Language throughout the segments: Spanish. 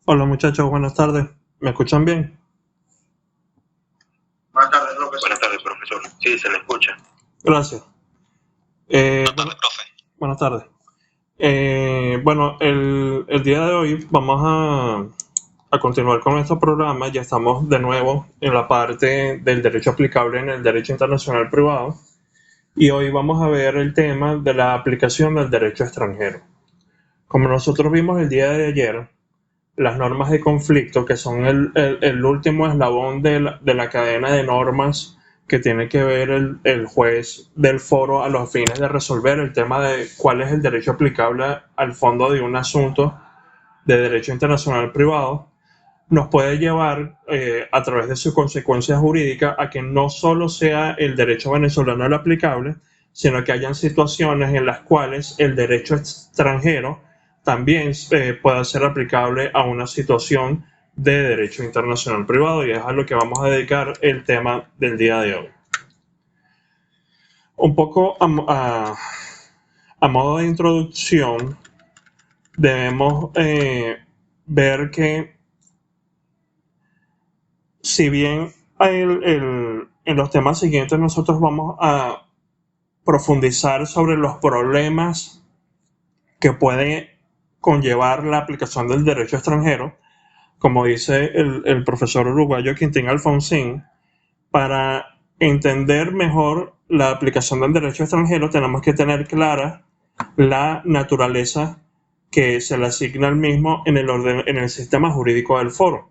Hola muchachos, buenas tardes. ¿Me escuchan bien? Buenas tardes, profesor. Buenas tardes, profesor. Sí, se le escucha. Gracias. Buenas Bueno, tardes, profe. buenas tardes. Bueno, el día de hoy vamos a continuar con nuestro programa. Ya estamos de nuevo en la parte del derecho aplicable en el derecho internacional privado. Y hoy vamos a ver el tema de la aplicación del derecho extranjero. Como nosotros vimos el día de ayer, las normas de conflicto, que son el último eslabón de la cadena de normas que tiene que ver el juez del foro a los fines de resolver el tema de cuál es el derecho aplicable al fondo de un asunto de derecho internacional privado, nos puede llevar a través de su consecuencia jurídica a que no solo sea el derecho venezolano el aplicable, sino que hayan situaciones en las cuales el derecho extranjero también pueda ser aplicable a una situación de derecho internacional privado, y es a lo que vamos a dedicar el tema del día de hoy. Un poco a modo de introducción, debemos ver que si bien en los temas siguientes nosotros vamos a profundizar sobre los problemas que puede conllevar la aplicación del derecho extranjero, como dice el profesor uruguayo Quintín Alfonsín, para entender mejor la aplicación del derecho extranjero tenemos que tener clara la naturaleza que se le asigna al mismo en el sistema jurídico del foro.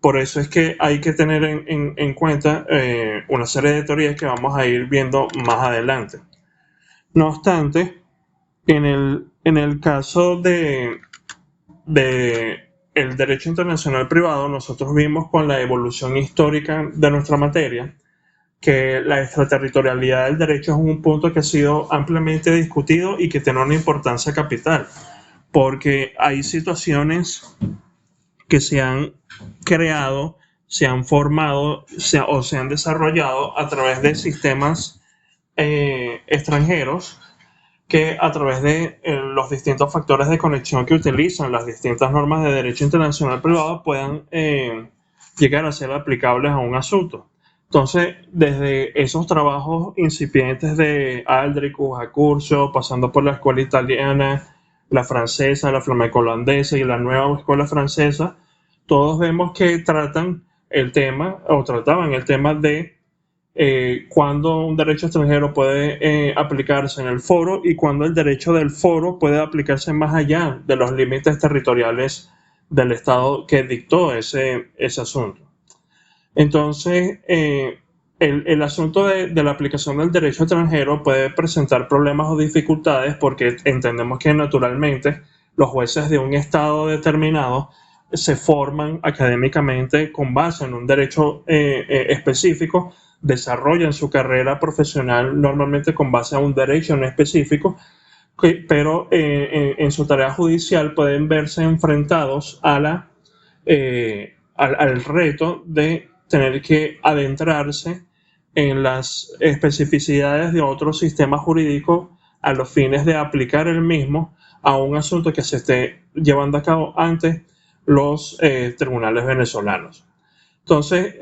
Por eso es que hay que tener en cuenta una serie de teorías que vamos a ir viendo más adelante. No obstante, en el caso de el derecho internacional privado, nosotros vimos con la evolución histórica de nuestra materia que la extraterritorialidad del derecho es un punto que ha sido ampliamente discutido y que tiene una importancia capital, porque hay situaciones que se han creado, se han formado o se han desarrollado a través de sistemas extranjeros que a través de los distintos factores de conexión que utilizan las distintas normas de derecho internacional privado puedan llegar a ser aplicables a un asunto. Entonces, desde esos trabajos incipientes de Aldrich, Accurso, pasando por la escuela italiana, la francesa, la flamenco holandesa y la nueva escuela francesa, todos vemos que tratan el tema o trataban el tema de cuándo un derecho extranjero puede aplicarse en el foro y cuándo el derecho del foro puede aplicarse más allá de los límites territoriales del Estado que dictó ese asunto. Entonces, el asunto de la aplicación del derecho extranjero puede presentar problemas o dificultades porque entendemos que naturalmente los jueces de un Estado determinado se forman académicamente con base en un derecho específico, desarrollan su carrera profesional normalmente con base a un derecho en específico, pero en su tarea judicial pueden verse enfrentados al reto de tener que adentrarse en las especificidades de otro sistema jurídico a los fines de aplicar el mismo a un asunto que se esté llevando a cabo ante los tribunales venezolanos. Entonces,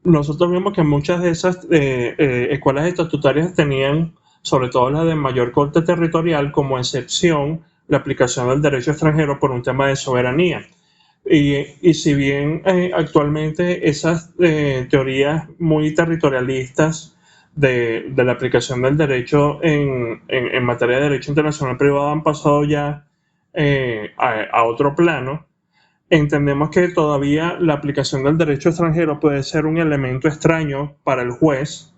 nosotros vimos que muchas de esas escuelas estatutarias tenían, sobre todo las de mayor corte territorial, como excepción la aplicación del derecho extranjero por un tema de soberanía. Y si bien actualmente esas teorías muy territorialistas de la aplicación del derecho en materia de derecho internacional privado han pasado ya a otro plano, entendemos que todavía la aplicación del derecho extranjero puede ser un elemento extraño para el juez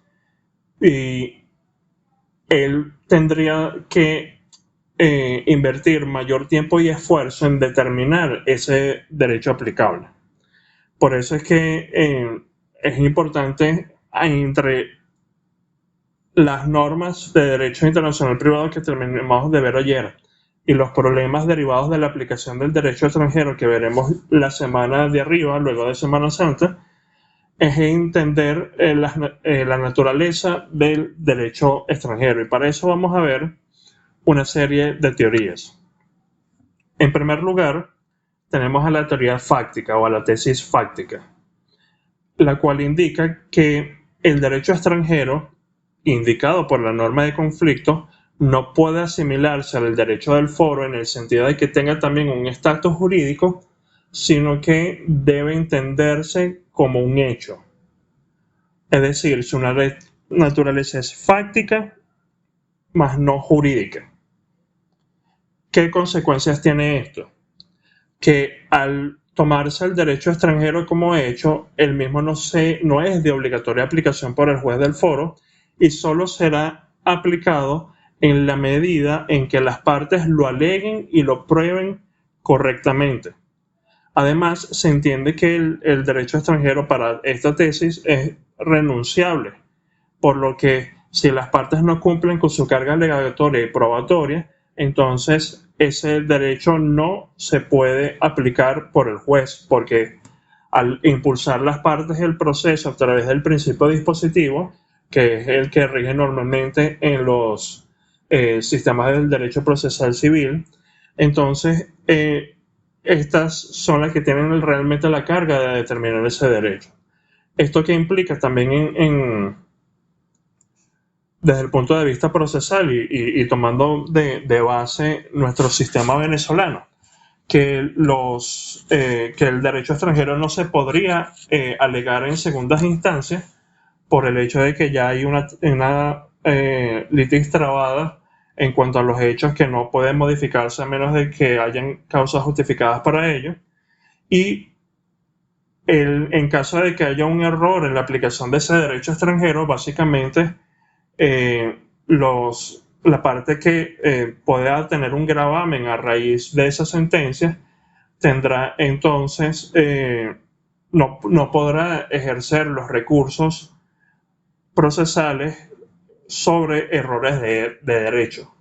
y él tendría que invertir mayor tiempo y esfuerzo en determinar ese derecho aplicable. Por eso es que es importante entre las normas de derecho internacional privado que terminamos de ver ayer y los problemas derivados de la aplicación del derecho extranjero que veremos la semana de arriba, luego de Semana Santa, es entender la naturaleza del derecho extranjero. Y para eso vamos a ver una serie de teorías. En primer lugar, tenemos a la teoría fáctica o a la tesis fáctica, la cual indica que el derecho extranjero, indicado por la norma de conflicto, no puede asimilarse al derecho del foro en el sentido de que tenga también un estatus jurídico, sino que debe entenderse como un hecho. Es decir, su naturaleza es fáctica, más no jurídica. ¿Qué consecuencias tiene esto? Que al tomarse el derecho extranjero como hecho, el mismo no es de obligatoria aplicación por el juez del foro y solo será aplicado en la medida en que las partes lo aleguen y lo prueben correctamente. Además, se entiende que el derecho extranjero para esta tesis es renunciable, por lo que si las partes no cumplen con su carga alegatoria y probatoria, entonces ese derecho no se puede aplicar por el juez, porque al impulsar las partes del proceso a través del principio dispositivo, que es el que rige normalmente en los sistemas del derecho procesal civil, entonces estas son las que tienen realmente la carga de determinar ese derecho. Esto que implica también desde el punto de vista procesal y tomando de base nuestro sistema venezolano, que el derecho extranjero no se podría alegar en segundas instancias por el hecho de que ya hay una litis trabada en cuanto a los hechos que no pueden modificarse a menos de que hayan causas justificadas para ello. Y en caso de que haya un error en la aplicación de ese derecho extranjero, básicamente la parte que pueda tener un gravamen a raíz de esa sentencia tendrá entonces, no podrá ejercer los recursos procesales sobre errores de derecho.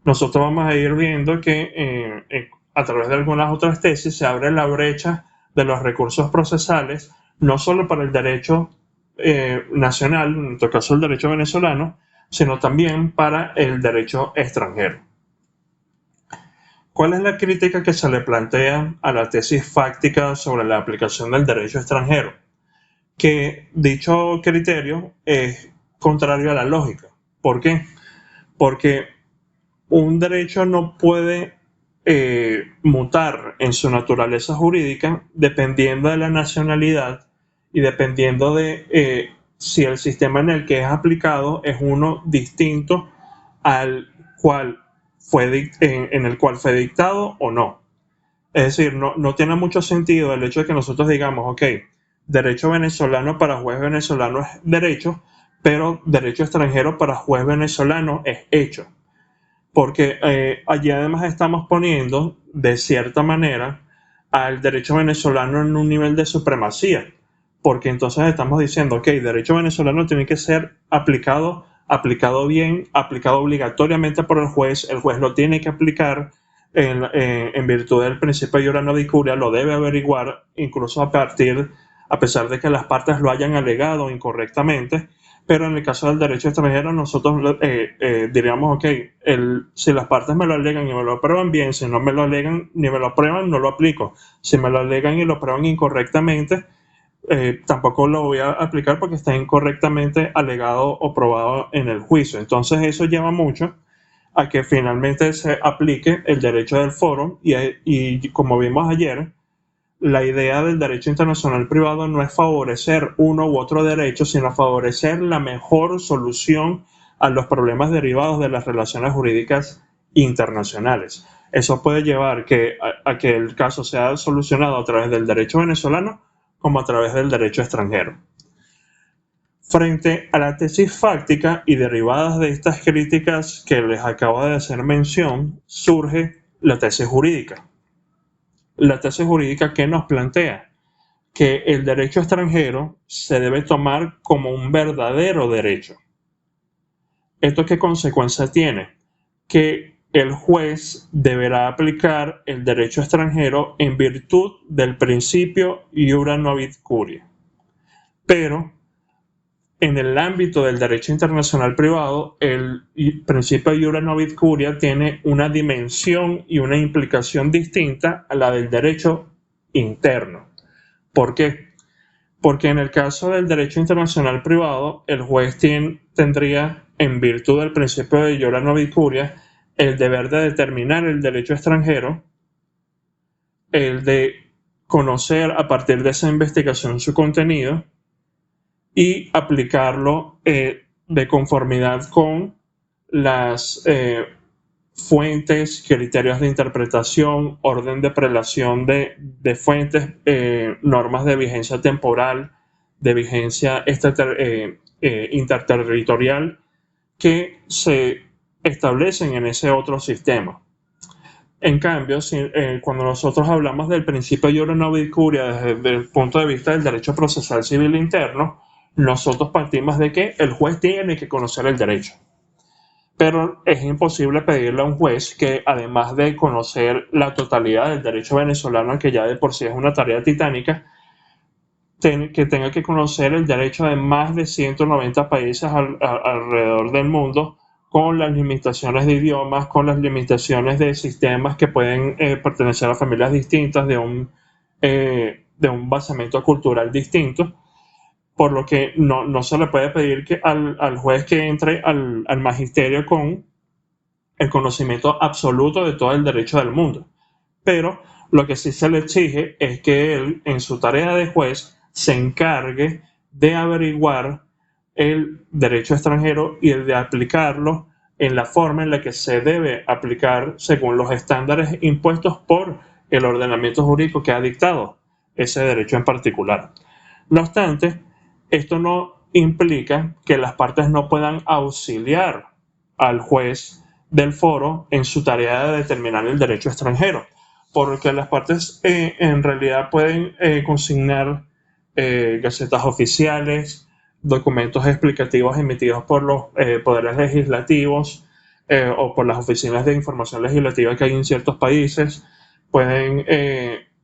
Nosotros vamos a ir viendo que a través de algunas otras tesis se abre la brecha de los recursos procesales, no solo para el derecho nacional, en este caso el derecho venezolano, sino también para el derecho extranjero. ¿Cuál es la crítica que se le plantea a la tesis fáctica sobre la aplicación del derecho extranjero? Que dicho criterio es contrario a la lógica. ¿Por qué? Porque un derecho no puede mutar en su naturaleza jurídica dependiendo de la nacionalidad y dependiendo de si el sistema en el que es aplicado es uno distinto al cual en el cual fue dictado o no. Es decir, no tiene mucho sentido el hecho de que nosotros digamos, ok, derecho venezolano para juez venezolano es derecho, pero derecho extranjero para juez venezolano es hecho. Porque allí además estamos poniendo, de cierta manera, al derecho venezolano en un nivel de supremacía, porque entonces estamos diciendo, ok, derecho venezolano tiene que ser aplicado bien, aplicado obligatoriamente por el juez lo tiene que aplicar en virtud del principio de iura no dicuria, lo debe averiguar, incluso a pesar de que las partes lo hayan alegado incorrectamente. Pero en el caso del derecho extranjero, nosotros diríamos, ok, si las partes me lo alegan y me lo aprueban bien, si no me lo alegan ni me lo aprueban, no lo aplico. Si me lo alegan y lo aprueban incorrectamente, tampoco lo voy a aplicar porque está incorrectamente alegado o probado en el juicio. Entonces eso lleva mucho a que finalmente se aplique el derecho del foro y como vimos ayer, la idea del derecho internacional privado no es favorecer uno u otro derecho, sino favorecer la mejor solución a los problemas derivados de las relaciones jurídicas internacionales. Eso puede llevar a que el caso sea solucionado a través del derecho venezolano como a través del derecho extranjero. Frente a la tesis fáctica y derivadas de estas críticas que les acabo de hacer mención, surge la tesis jurídica. La tesis jurídica que nos plantea que el derecho extranjero se debe tomar como un verdadero derecho. ¿Esto qué consecuencia tiene? Que el juez deberá aplicar el derecho extranjero en virtud del principio iura novit curia. Pero en el ámbito del derecho internacional privado, el principio iura novit curia tiene una dimensión y una implicación distinta a la del derecho interno. ¿Por qué? Porque en el caso del derecho internacional privado, el juez tendría, en virtud del principio de iura novit curia, el deber de determinar el derecho extranjero, el de conocer a partir de esa investigación su contenido y aplicarlo de conformidad con las fuentes, criterios de interpretación, orden de prelación de fuentes, normas de vigencia temporal, de vigencia interterritorial que se establecen en ese otro sistema. En cambio, cuando nosotros hablamos del principio iura novit curia desde el punto de vista del derecho procesal civil interno, nosotros partimos de que el juez tiene que conocer el derecho. Pero es imposible pedirle a un juez que, además de conocer la totalidad del derecho venezolano, que ya de por sí es una tarea titánica, que tenga que conocer el derecho de más de 190 países alrededor del mundo, con las limitaciones de idiomas, con las limitaciones de sistemas que pueden pertenecer a familias distintas, de un basamento cultural distinto, por lo que no se le puede pedir al juez que entre al magisterio con el conocimiento absoluto de todo el derecho del mundo. Pero lo que sí se le exige es que él, en su tarea de juez, se encargue de averiguar el derecho extranjero y el de aplicarlo en la forma en la que se debe aplicar según los estándares impuestos por el ordenamiento jurídico que ha dictado ese derecho en particular. No obstante, esto no implica que las partes no puedan auxiliar al juez del foro en su tarea de determinar el derecho extranjero, porque las partes en realidad pueden consignar gacetas oficiales, documentos explicativos emitidos por los poderes legislativos o por las oficinas de información legislativa que hay en ciertos países, pueden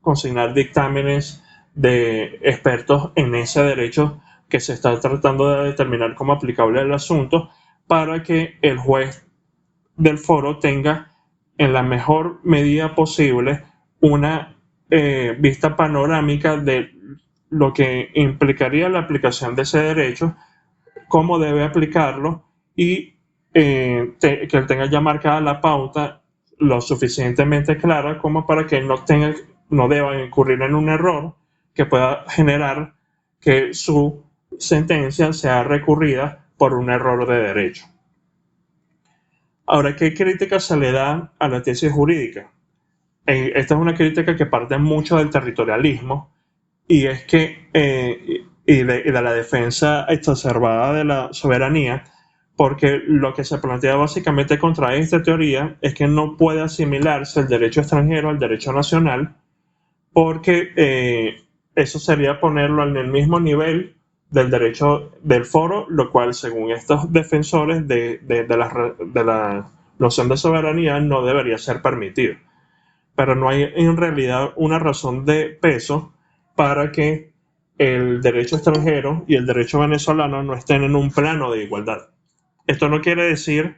consignar dictámenes de expertos en ese derecho que se está tratando de determinar como aplicable al asunto, para que el juez del foro tenga en la mejor medida posible una vista panorámica de lo que implicaría la aplicación de ese derecho, cómo debe aplicarlo y que él tenga ya marcada la pauta lo suficientemente clara como para que no deba incurrir en un error que pueda generar que su sentencia sea recurrida por un error de derecho. Ahora, ¿qué crítica se le da a la tesis jurídica? Esta es una crítica que parte mucho del territorialismo y es que y de la defensa exacerbada de la soberanía, porque lo que se plantea básicamente contra esta teoría es que no puede asimilarse el derecho extranjero al derecho nacional, porque eso sería ponerlo en el mismo nivel del derecho del foro, lo cual, según estos defensores de la noción de soberanía, no debería ser permitido. Pero no hay en realidad una razón de peso para que el derecho extranjero y el derecho venezolano no estén en un plano de igualdad. Esto no quiere decir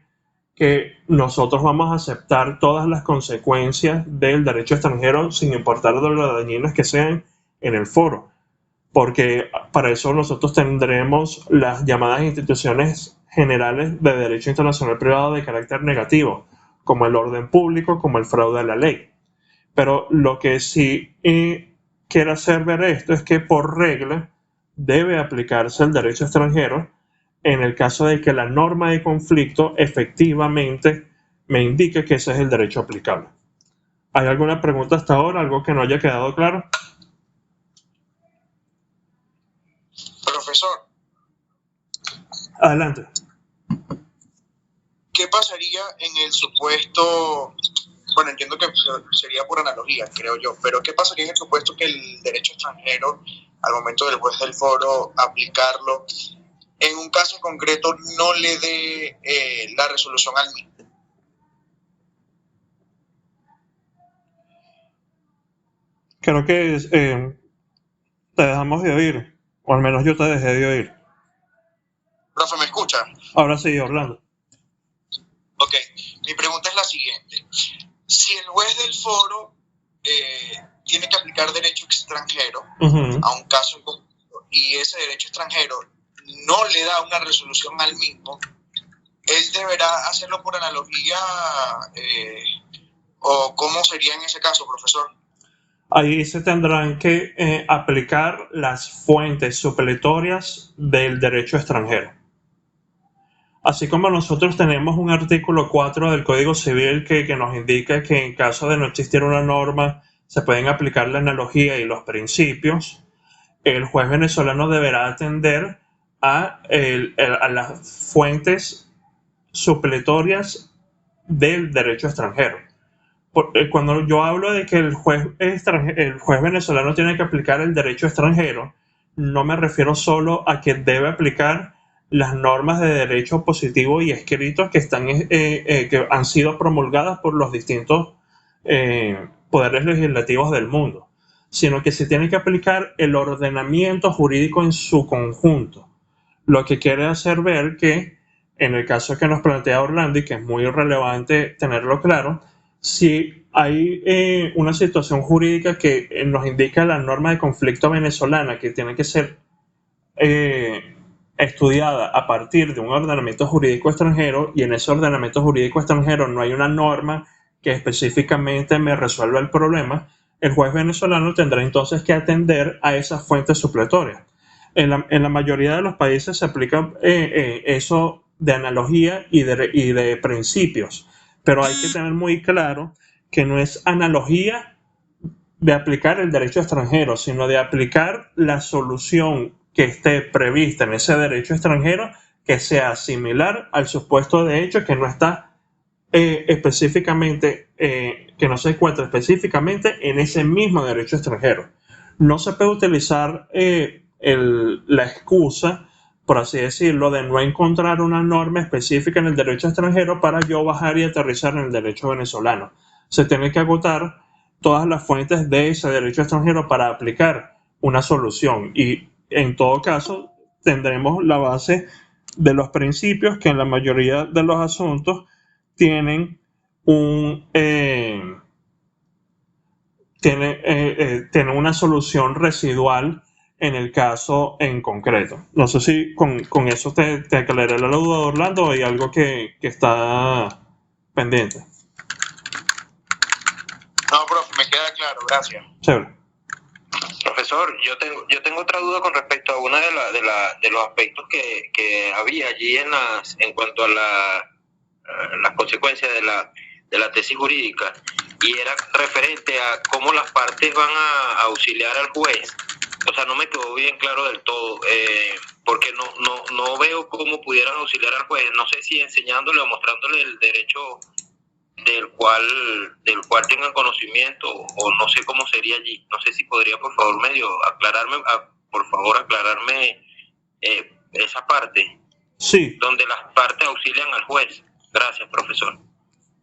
que nosotros vamos a aceptar todas las consecuencias del derecho extranjero sin importar de lo dañinas que sean en el foro, porque para eso nosotros tendremos las llamadas instituciones generales de derecho internacional privado de carácter negativo, como el orden público, como el fraude a la ley. Pero lo que sí quiere hacer ver esto es que por regla debe aplicarse el derecho extranjero en el caso de que la norma de conflicto efectivamente me indique que ese es el derecho aplicable. ¿Hay alguna pregunta hasta ahora? ¿Algo que no haya quedado claro? Profesor, Adelante. ¿qué pasaría en el supuesto, bueno, entiendo que sería por analogía, creo yo, pero qué pasaría en el supuesto que el derecho extranjero, al momento del juez del foro aplicarlo, en un caso concreto no le dé la resolución al mismo? Creo que te dejamos de oír, o al menos yo te dejé de oír. Profe, ¿me escucha? Ahora sí, Orlando. Ok, mi pregunta es la siguiente. Si el juez del foro tiene que aplicar derecho extranjero a un caso en concreto y ese derecho extranjero no le da una resolución al mismo, ¿él deberá hacerlo por analogía o cómo sería en ese caso, profesor? Ahí se tendrán que aplicar las fuentes supletorias del derecho extranjero. Así como nosotros tenemos un artículo 4 del Código Civil que nos indica que en caso de no existir una norma se pueden aplicar la analogía y los principios, el juez venezolano deberá atender a las fuentes supletorias del derecho extranjero. Cuando yo hablo de que el juez venezolano tiene que aplicar el derecho extranjero, no me refiero solo a que debe aplicar las normas de derecho positivo y escritos que han sido promulgadas por los distintos poderes legislativos del mundo, sino que se tiene que aplicar el ordenamiento jurídico en su conjunto, lo que quiere hacer ver que en el caso que nos plantea Orlando, y que es muy relevante tenerlo claro, si hay una situación jurídica que nos indica la norma de conflicto venezolana que tiene que ser estudiada a partir de un ordenamiento jurídico extranjero, y en ese ordenamiento jurídico extranjero no hay una norma que específicamente me resuelva el problema, el juez venezolano tendrá entonces que atender a esas fuentes supletorias. En la mayoría de los países se aplica eso de analogía y de principios, pero hay que tener muy claro que no es analogía de aplicar el derecho extranjero, sino de aplicar la solución que esté prevista en ese derecho extranjero que sea similar al supuesto de hecho que no está específicamente, que no se encuentra específicamente en ese mismo derecho extranjero. No se puede utilizar la excusa, por así decirlo, de no encontrar una norma específica en el derecho extranjero para yo bajar y aterrizar en el derecho venezolano. Se tiene que agotar todas las fuentes de ese derecho extranjero para aplicar una solución, y en todo caso tendremos la base de los principios que en la mayoría de los asuntos tienen una solución residual en el caso en concreto. No sé si con eso te aclaré la duda, Orlando, o hay algo que está pendiente. No, profe, me queda claro, gracias. Chévere. Profesor, yo tengo otra duda con respecto a una de los aspectos que había allí en cuanto a las consecuencias de la tesis jurídica, y era referente a cómo las partes van a auxiliar al juez. O sea, no me quedó bien claro del todo, porque no veo cómo pudieran auxiliar al juez. No sé si enseñándole o mostrándole el derecho del cual tengan conocimiento, o no sé cómo sería allí. No sé si podría, por favor, aclararme esa parte. Sí. Donde las partes auxilian al juez. Gracias, profesor.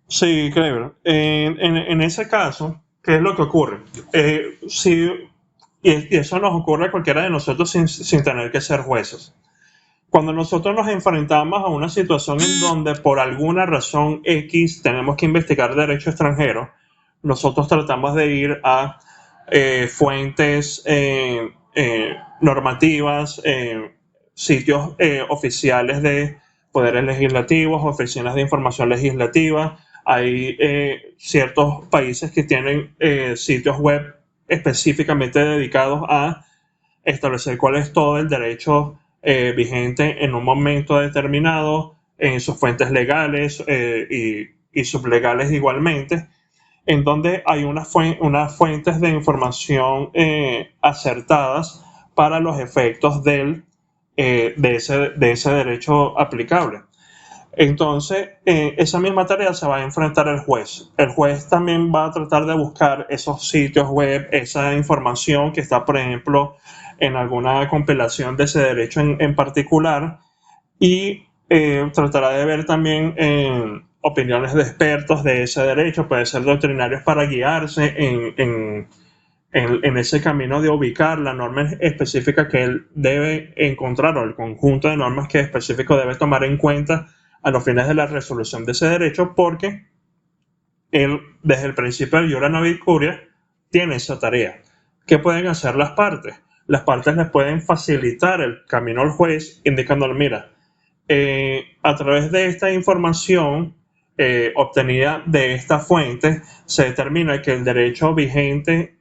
Sí, claro. En ese caso, ¿qué es lo que ocurre? Y eso nos ocurre a cualquiera de nosotros sin tener que ser jueces. Cuando nosotros nos enfrentamos a una situación en donde por alguna razón X tenemos que investigar derecho extranjero, nosotros tratamos de ir a fuentes normativas, sitios oficiales de poderes legislativos, oficinas de información legislativa. Hay ciertos países que tienen sitios web específicamente dedicados a establecer cuál es todo el derecho vigente en un momento determinado, en sus fuentes legales y sublegales igualmente, en donde hay unas fuentes de información acertadas para los efectos de ese derecho aplicable. Entonces, esa misma tarea se va a enfrentar el juez. El juez también va a tratar de buscar esos sitios web, esa información que está, por ejemplo, en alguna compilación de ese derecho en particular, y tratará de ver también opiniones de expertos de ese derecho, puede ser doctrinarios, para guiarse en ese camino de ubicar la norma específica que él debe encontrar, o el conjunto de normas que específico debe tomar en cuenta a los fines de la resolución de ese derecho, porque él, desde el principio del Iura Nobis Curia, tiene esa tarea. ¿Qué pueden hacer las partes? Las partes les pueden facilitar el camino al juez, indicándole, mira, a través de esta información obtenida de esta fuente, se determina que el derecho vigente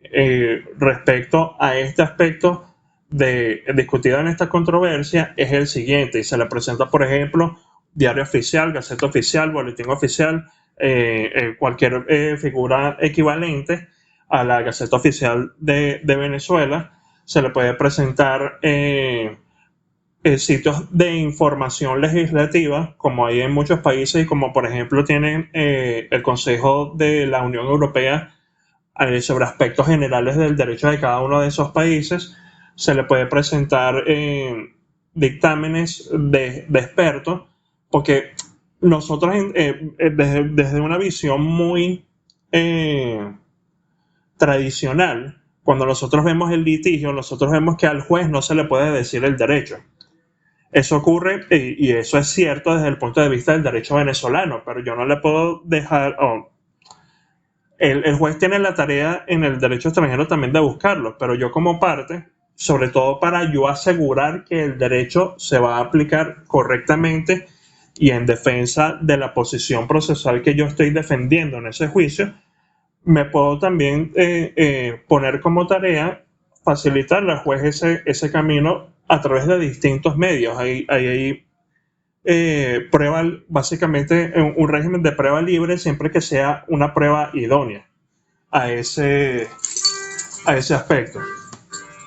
respecto a este aspecto discutido en esta controversia es el siguiente, y se le presenta, por ejemplo, diario oficial, gaceta oficial, boletín oficial, cualquier figura equivalente a la Gaceta Oficial de Venezuela. Se le puede presentar sitios de información legislativa, como hay en muchos países, y como por ejemplo tienen el Consejo de la Unión Europea sobre aspectos generales del derecho de cada uno de esos países. Se le puede presentar dictámenes de expertos, porque nosotros desde una visión muy tradicional, cuando nosotros vemos el litigio, nosotros vemos que al juez no se le puede decir el derecho. Eso ocurre, y eso es cierto desde el punto de vista del derecho venezolano, pero yo no le puedo dejar... el juez tiene la tarea en el derecho extranjero también de buscarlo, pero yo como parte, sobre todo para yo asegurar que el derecho se va a aplicar correctamente y en defensa de la posición procesal que yo estoy defendiendo en ese juicio, me puedo también poner como tarea facilitarle al juez ese camino a través de distintos medios. Hay prueba, básicamente un régimen de prueba libre, siempre que sea una prueba idónea a ese aspecto.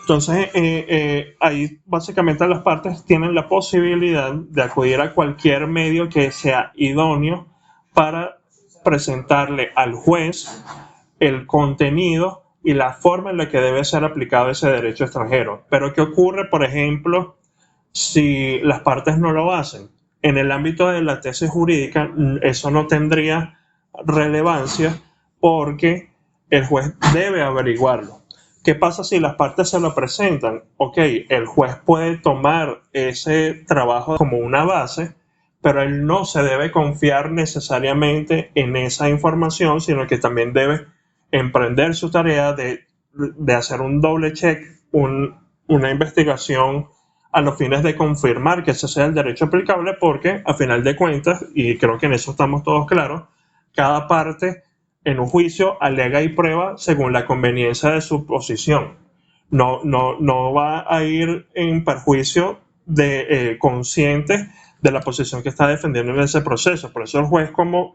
Entonces, ahí básicamente las partes tienen la posibilidad de acudir a cualquier medio que sea idóneo para presentarle al juez el contenido y la forma en la que debe ser aplicado ese derecho extranjero. Pero ¿qué ocurre, por ejemplo, si las partes no lo hacen? En el ámbito de la tesis jurídica, eso no tendría relevancia porque el juez debe averiguarlo. ¿Qué pasa si las partes se lo presentan? Ok, el juez puede tomar ese trabajo como una base, pero él no se debe confiar necesariamente en esa información, sino que también debe emprender su tarea de hacer un doble check, una investigación a los fines de confirmar que ese sea el derecho aplicable, porque a final de cuentas, y creo que en eso estamos todos claros, cada parte en un juicio alega y prueba según la conveniencia de su posición. No va a ir en perjuicio de consciente de la posición que está defendiendo en ese proceso. Por eso el juez, como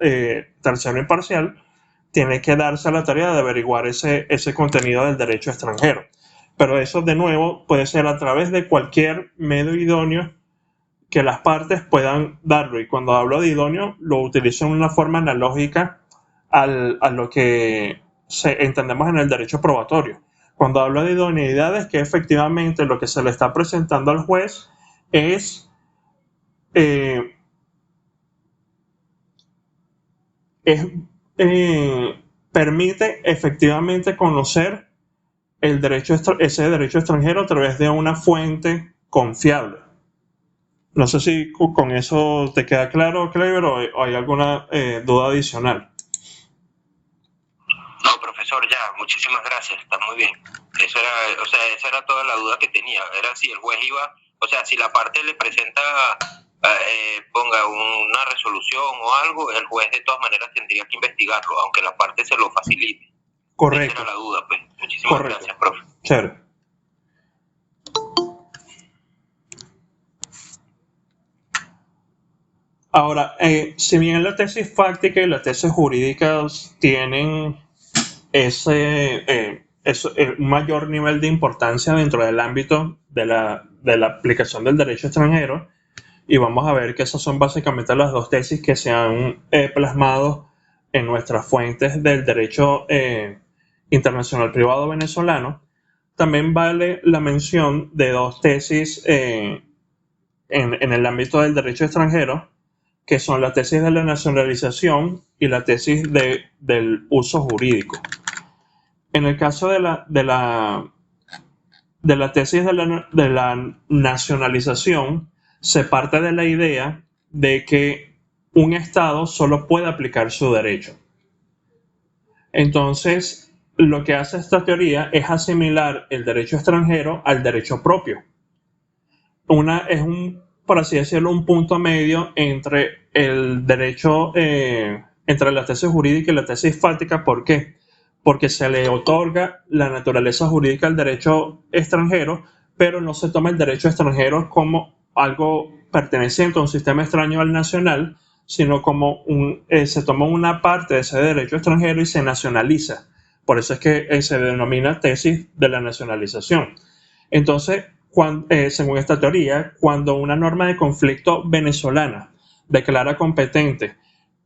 tercero imparcial, tiene que darse a la tarea de averiguar ese contenido del derecho extranjero. Pero eso, de nuevo, puede ser a través de cualquier medio idóneo que las partes puedan darlo. Y cuando hablo de idóneo, lo utilizo en una forma analógica a lo que entendemos en el derecho probatorio. Cuando hablo de idoneidad, es que efectivamente lo que se le está presentando al juez permite efectivamente conocer ese derecho extranjero a través de una fuente confiable. No sé si con eso te queda claro, Clever, o hay alguna duda adicional. No, profesor, ya, muchísimas gracias, está muy bien. Esa era toda la duda que tenía. Era si el juez iba, si la parte le presenta, ponga una resolución o algo, el juez de todas maneras tendría que investigarlo, aunque la parte se lo facilite. Correcto. Esa era la duda, pues. Muchísimas gracias, profe. Chévere. Ahora, si bien la tesis fáctica y la tesis jurídica tienen un mayor nivel de importancia dentro del ámbito de la aplicación del derecho extranjero, y vamos a ver que esas son básicamente las dos tesis que se han plasmado en nuestras fuentes del derecho internacional privado venezolano, también vale la mención de dos tesis en el ámbito del derecho extranjero, que son la tesis de la nacionalización y la tesis del uso jurídico. En el caso de la tesis de la nacionalización, se parte de la idea de que un Estado solo puede aplicar su derecho. Entonces, lo que hace esta teoría es asimilar el derecho extranjero al derecho propio. Es por así decirlo, un punto medio entre el derecho, entre la tesis jurídica y la tesis fáctica. ¿Por qué? Porque se le otorga la naturaleza jurídica al derecho extranjero, pero no se toma el derecho extranjero como algo perteneciente a un sistema extraño al nacional, sino como se toma una parte de ese derecho extranjero y se nacionaliza. Por eso es que se denomina tesis de la nacionalización. Entonces, según esta teoría, cuando una norma de conflicto venezolana declara competente,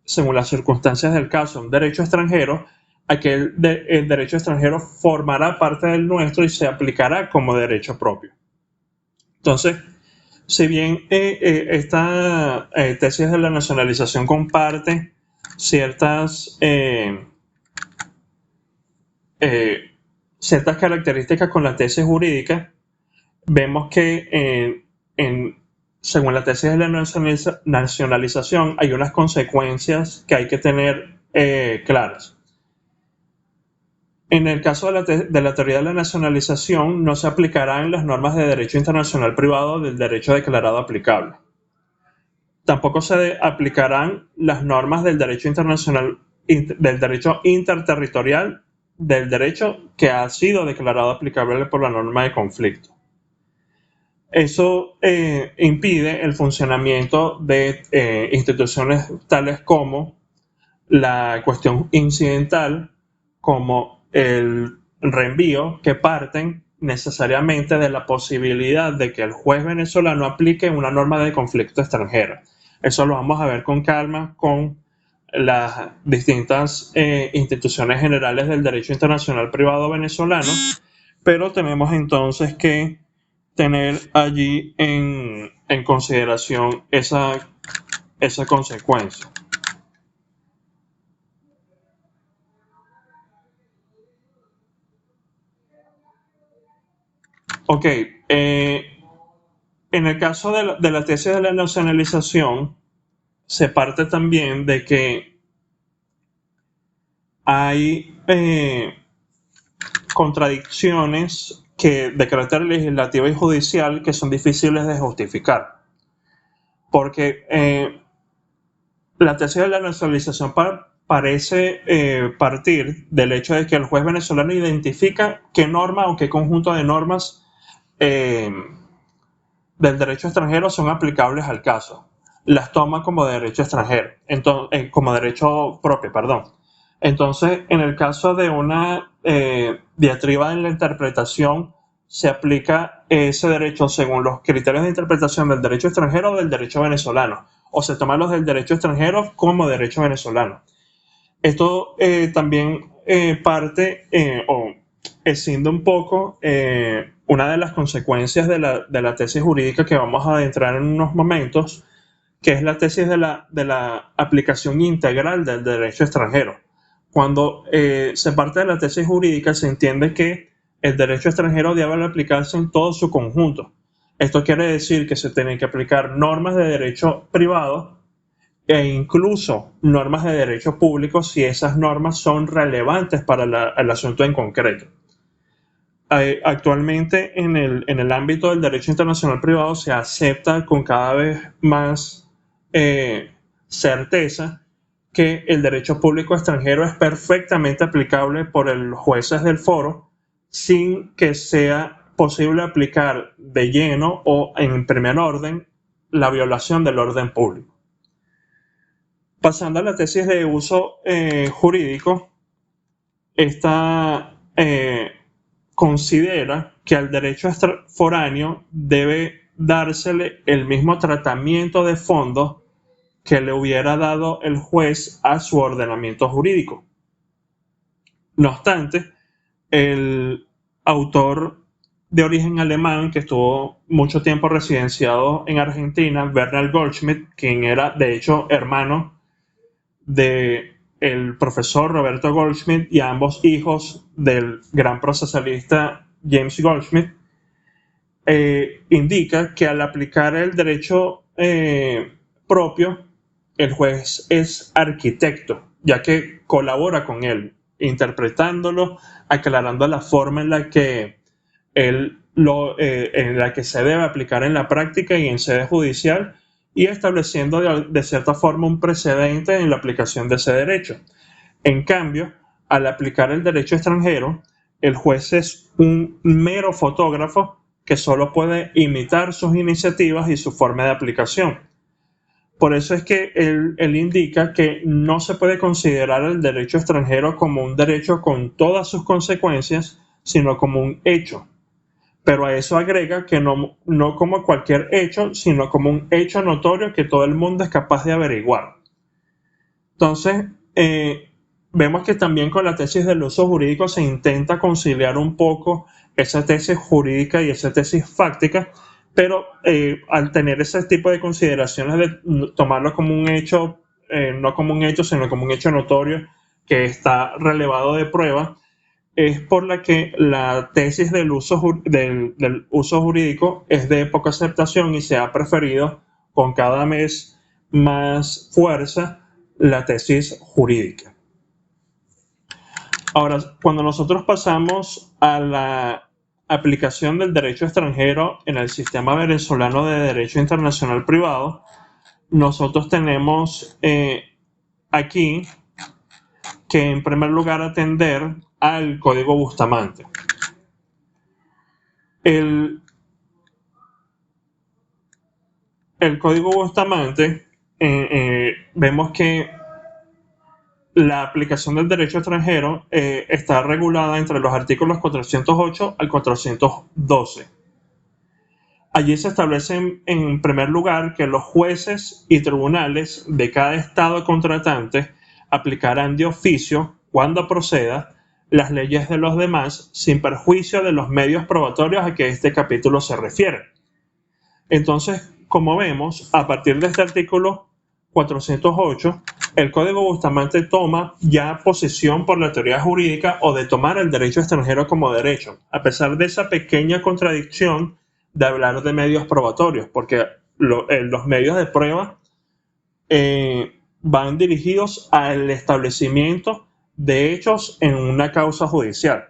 según las circunstancias del caso, un derecho extranjero, el derecho extranjero formará parte del nuestro y se aplicará como derecho propio. Entonces, si bien esta tesis de la nacionalización comparte ciertas características con la tesis jurídica, vemos que según la tesis de la nacionalización hay unas consecuencias que hay que tener claras. En el caso de la teoría de la nacionalización, no se aplicarán las normas de derecho internacional privado del derecho declarado aplicable. Tampoco se aplicarán las normas del derecho internacional, del derecho interterritorial, del derecho que ha sido declarado aplicable por la norma de conflicto. Eso impide el funcionamiento de instituciones tales como la cuestión incidental, como el reenvío, que parten necesariamente de la posibilidad de que el juez venezolano aplique una norma de conflicto extranjera. Eso lo vamos a ver con calma con las distintas instituciones generales del derecho internacional privado venezolano, pero tenemos entonces que tener allí en consideración esa consecuencia. Ok, en el caso de la tesis de la nacionalización, se parte también de que hay contradicciones de carácter legislativo y judicial que son difíciles de justificar. Porque la tesis de la nacionalización parece partir del hecho de que el juez venezolano identifica qué norma o qué conjunto de normas del derecho extranjero son aplicables al caso. Las toma como derecho extranjero, como derecho propio, perdón. Entonces, en el caso de una diatriba en la interpretación, se aplica ese derecho según los criterios de interpretación del derecho extranjero o del derecho venezolano, o se toman los del derecho extranjero como derecho venezolano. Esto también parte o escinde un poco una de las consecuencias de la tesis jurídica que vamos a adentrar en unos momentos, que es la tesis de la aplicación integral del derecho extranjero. Cuando se parte de la tesis jurídica, se entiende que el derecho extranjero debe aplicarse en todo su conjunto. Esto quiere decir que se tienen que aplicar normas de derecho privado e incluso normas de derecho público si esas normas son relevantes para el asunto en concreto. Actualmente en el ámbito del derecho internacional privado se acepta con cada vez más certeza que el derecho público extranjero es perfectamente aplicable por los jueces del foro sin que sea posible aplicar de lleno o en primer orden la violación del orden público. Pasando a la tesis de uso jurídico, esta considera que al derecho foráneo debe dársele el mismo tratamiento de fondo que le hubiera dado el juez a su ordenamiento jurídico. No obstante, el autor de origen alemán que estuvo mucho tiempo residenciado en Argentina, Bernhard Goldschmidt, quien era de hecho hermano de el profesor Roberto Goldschmidt y ambos hijos del gran procesalista James Goldschmidt, indica que al aplicar el derecho propio, el juez es arquitecto, ya que colabora con él, interpretándolo, aclarando la forma en la que en la que se debe aplicar en la práctica y en sede judicial, y estableciendo de cierta forma un precedente en la aplicación de ese derecho. En cambio, al aplicar el derecho extranjero, el juez es un mero fotógrafo que solo puede imitar sus iniciativas y su forma de aplicación. Por eso es que él indica que no se puede considerar el derecho extranjero como un derecho con todas sus consecuencias, sino como un hecho. Pero a eso agrega que no como cualquier hecho, sino como un hecho notorio que todo el mundo es capaz de averiguar. Entonces, vemos que también con la tesis del uso jurídico se intenta conciliar un poco esa tesis jurídica y esa tesis fáctica, pero al tener ese tipo de consideraciones de tomarlo como un hecho, no como un hecho, sino como un hecho notorio que está relevado de prueba, es por la que la tesis del uso jurídico es de poca aceptación y se ha preferido con cada vez más fuerza la tesis jurídica. Ahora, cuando nosotros pasamos a la aplicación del derecho extranjero en el sistema venezolano de derecho internacional privado, nosotros tenemos aquí que en primer lugar atender al Código Bustamante. El Código Bustamante, vemos que la aplicación del derecho extranjero está regulada entre los artículos 408 al 412. Allí se establece en primer lugar que los jueces y tribunales de cada estado contratante aplicarán de oficio, cuando proceda, las leyes de los demás sin perjuicio de los medios probatorios a que este capítulo se refiere. Entonces, como vemos, a partir de este artículo 408, el Código Bustamante toma ya posesión por la teoría jurídica o de tomar el derecho extranjero como derecho, a pesar de esa pequeña contradicción de hablar de medios probatorios, porque los medios de prueba van dirigidos al establecimiento de hechos en una causa judicial.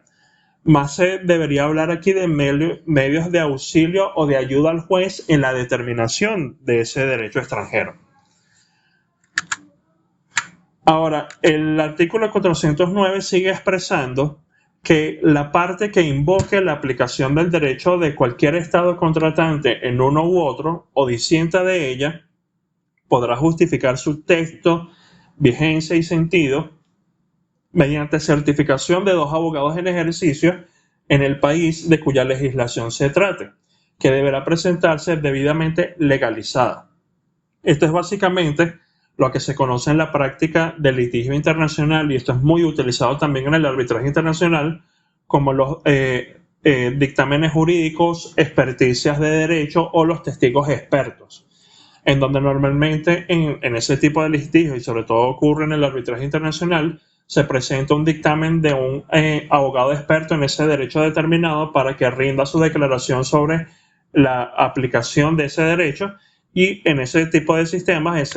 Más se debería hablar aquí de medios de auxilio o de ayuda al juez en la determinación de ese derecho extranjero. Ahora, el artículo 409 sigue expresando que la parte que invoque la aplicación del derecho de cualquier estado contratante en uno u otro o disienta de ella podrá justificar su texto, vigencia y sentido mediante certificación de 2 abogados en ejercicio en el país de cuya legislación se trate, que deberá presentarse debidamente legalizada. Esto es básicamente lo que se conoce en la práctica del litigio internacional, y esto es muy utilizado también en el arbitraje internacional, como los dictámenes jurídicos, experticias de derecho o los testigos expertos, en donde normalmente en ese tipo de litigio, y sobre todo ocurre en el arbitraje internacional, se presenta un dictamen de un abogado experto en ese derecho determinado para que rinda su declaración sobre la aplicación de ese derecho, y en ese tipo de sistemas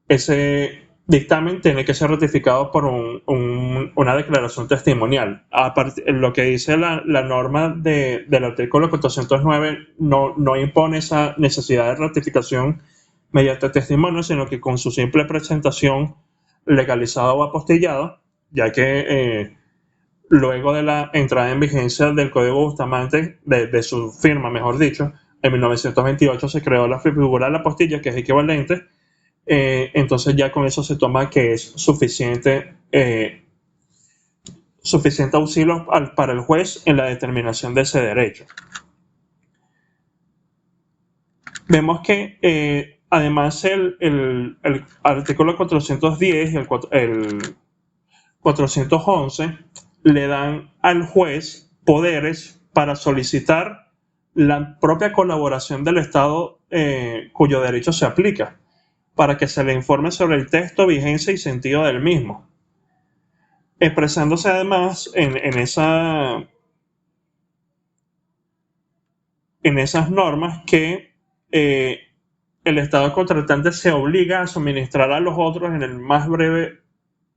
ese dictamen tiene que ser ratificado por una declaración testimonial. Lo que dice la norma del artículo 409 no impone esa necesidad de ratificación mediante testimonio, sino que con su simple presentación legalizada o apostillada, ya que luego de la entrada en vigencia del Código Bustamante, de su firma, mejor dicho, en 1928 se creó la figura de la apostilla, que es equivalente. Entonces ya con eso se toma que es suficiente auxilio para el juez en la determinación de ese derecho. Vemos que además el artículo 410 y el 411 le dan al juez poderes para solicitar la propia colaboración del Estado cuyo derecho se aplica. para que se le informe sobre el texto, vigencia y sentido del mismo, expresándose además en esas normas que el Estado contratante se obliga a suministrar a los otros en el más breve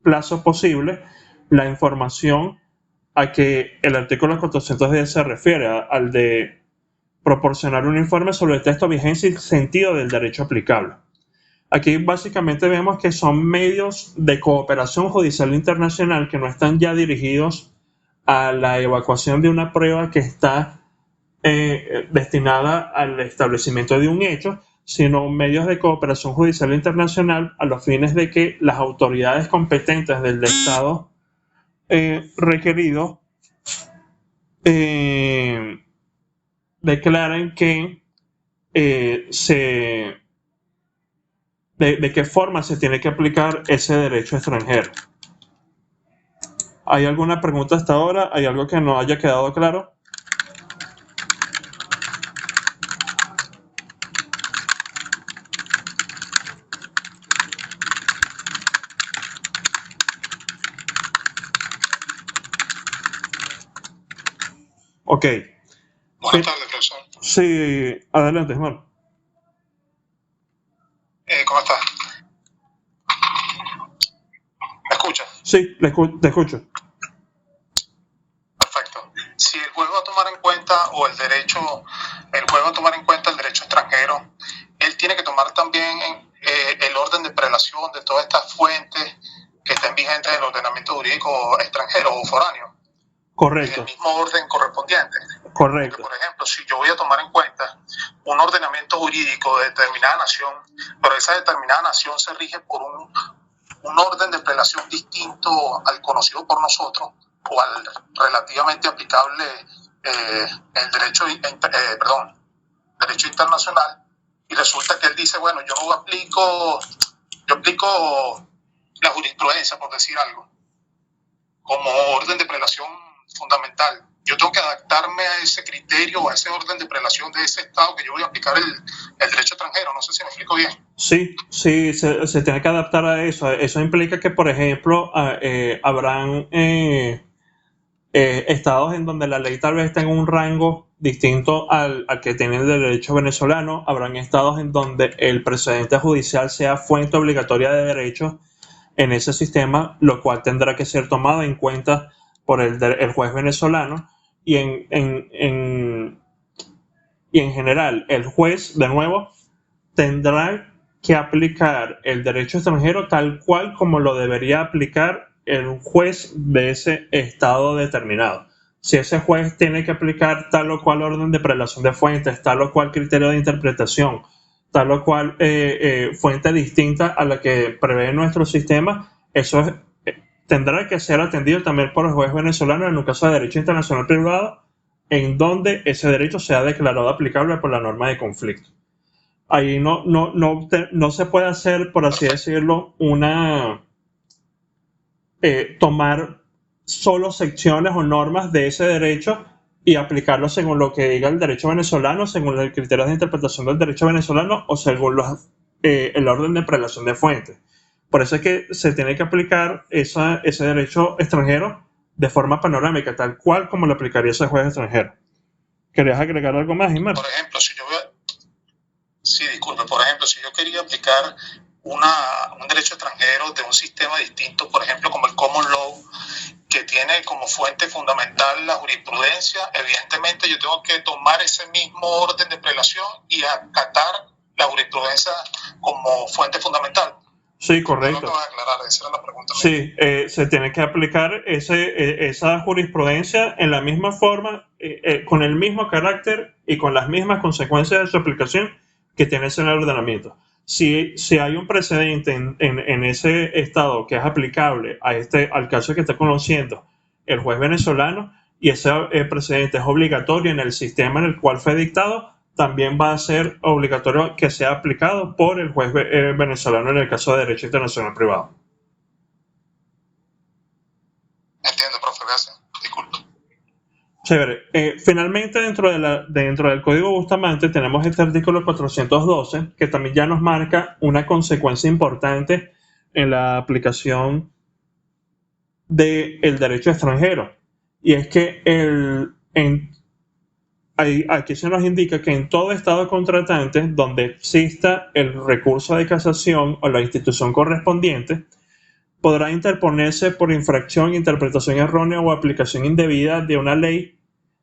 plazo posible la información a que el artículo 410 se refiere, al de proporcionar un informe sobre el texto, vigencia y sentido del derecho aplicable. Aquí básicamente vemos que son medios de cooperación judicial internacional que no están ya dirigidos a la evacuación de una prueba que está destinada al establecimiento de un hecho, sino medios de cooperación judicial internacional a los fines de que las autoridades competentes del Estado requerido declaren que de qué forma se tiene que aplicar ese derecho extranjero. ¿Hay alguna pregunta hasta ahora? ¿Hay algo que no haya quedado claro? Ok. Buenas tardes, profesor. Sí, adelante, Juan. ¿Cómo estás? ¿Me escuchas? Sí, te escucho. Perfecto. Si el juez va a tomar en cuenta, o el juez va a tomar en cuenta el derecho extranjero, él tiene que tomar también el orden de prelación de todas estas fuentes que estén vigentes en el ordenamiento jurídico extranjero o foráneo. Correcto. En el mismo orden correspondiente. Correcto. Porque, por ejemplo, si yo voy a tomar en cuenta un ordenamiento jurídico de determinada nación, pero esa determinada nación se rige por un orden de prelación distinto al conocido por nosotros o al relativamente aplicable el derecho internacional, y resulta que él dice, bueno, yo aplico la jurisprudencia, por decir algo, como orden de prelación fundamental. Yo tengo que adaptarme a ese criterio, a ese orden de prelación de ese Estado que yo voy a aplicar el derecho extranjero. No sé si me explico bien. Sí, se tiene que adaptar a eso. Eso implica que, por ejemplo, habrán estados en donde la ley tal vez tenga un rango distinto al que tiene el derecho venezolano. Habrán estados en donde el precedente judicial sea fuente obligatoria de derechos en ese sistema, lo cual tendrá que ser tomado en cuenta por el juez venezolano, y en general el juez, de nuevo, tendrá que aplicar el derecho extranjero tal cual como lo debería aplicar el juez de ese estado determinado. Si ese juez tiene que aplicar tal o cual orden de prelación de fuentes, tal o cual criterio de interpretación, tal o cual fuente distinta a la que prevé nuestro sistema, eso tendrá que ser atendido también por el juez venezolano en un caso de derecho internacional privado, en donde ese derecho sea declarado aplicable por la norma de conflicto. Ahí no se puede hacer, por así decirlo, tomar solo secciones o normas de ese derecho y aplicarlo según lo que diga el derecho venezolano, según el criterio de interpretación del derecho venezolano o según el orden de prelación de fuentes. Por eso es que se tiene que aplicar ese derecho extranjero de forma panorámica, tal cual como lo aplicaría ese juez extranjero. ¿Querías agregar algo más, Imar? Por ejemplo, si yo quería aplicar un derecho extranjero de un sistema distinto, por ejemplo, como el Common Law, que tiene como fuente fundamental la jurisprudencia, evidentemente yo tengo que tomar ese mismo orden de prelación y acatar la jurisprudencia como fuente fundamental. Sí, correcto. No lo vas a aclarar, esa era la pregunta. Sí, se tiene que aplicar esa jurisprudencia en la misma forma, con el mismo carácter y con las mismas consecuencias de su aplicación que tiene ese ordenamiento. Si hay un precedente en ese estado que es aplicable al caso que está conociendo el juez venezolano, y ese precedente es obligatorio en el sistema en el cual fue dictado, también va a ser obligatorio que sea aplicado por el juez venezolano en el caso de derecho internacional privado. Entiendo, profe, gracias. Disculpe. Chévere. Finalmente, dentro del Código Bustamante tenemos este artículo 412, que también ya nos marca una consecuencia importante en la aplicación del derecho extranjero. Y es que aquí se nos indica que en todo Estado contratante donde exista el recurso de casación o la institución correspondiente, podrá interponerse por infracción, interpretación errónea o aplicación indebida de una ley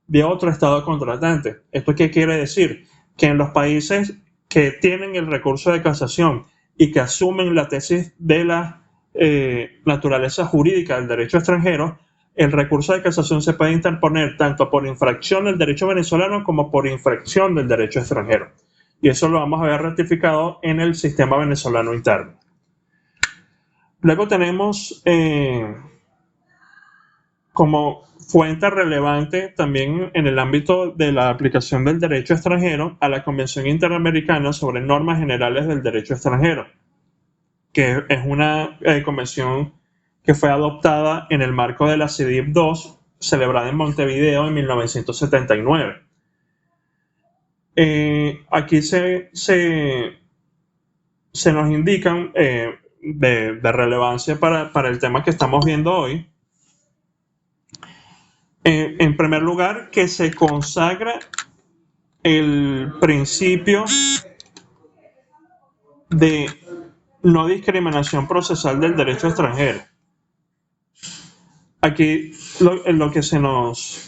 de otro Estado contratante. ¿Esto qué quiere decir? Que en los países que tienen el recurso de casación y que asumen la tesis de la naturaleza jurídica del derecho extranjero, el recurso de casación se puede interponer tanto por infracción del derecho venezolano como por infracción del derecho extranjero. Y eso lo vamos a ver ratificado en el sistema venezolano interno. Luego tenemos como fuente relevante también en el ámbito de la aplicación del derecho extranjero a la Convención Interamericana sobre Normas Generales del Derecho Extranjero, que es una convención que fue adoptada en el marco de la CIDIP II, celebrada en Montevideo en 1979. Aquí se nos indican de relevancia para el tema que estamos viendo hoy. En primer lugar, que se consagra el principio de no discriminación procesal del derecho extranjero. Aquí lo que se nos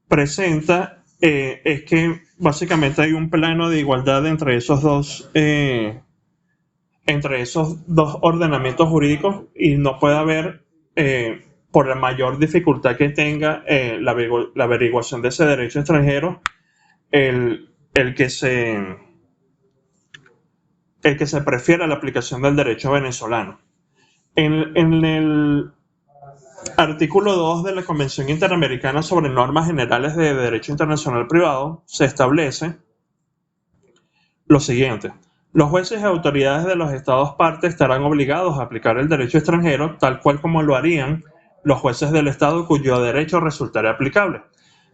presenta es que básicamente hay un plano de igualdad entre esos dos ordenamientos jurídicos y no puede haber, por la mayor dificultad que tenga la averiguación de ese derecho extranjero, el que se prefiera la aplicación del derecho venezolano. En el artículo 2 de la Convención Interamericana sobre Normas Generales de Derecho Internacional Privado se establece lo siguiente: los jueces y autoridades de los estados partes estarán obligados a aplicar el derecho extranjero tal cual como lo harían los jueces del estado cuyo derecho resultare aplicable,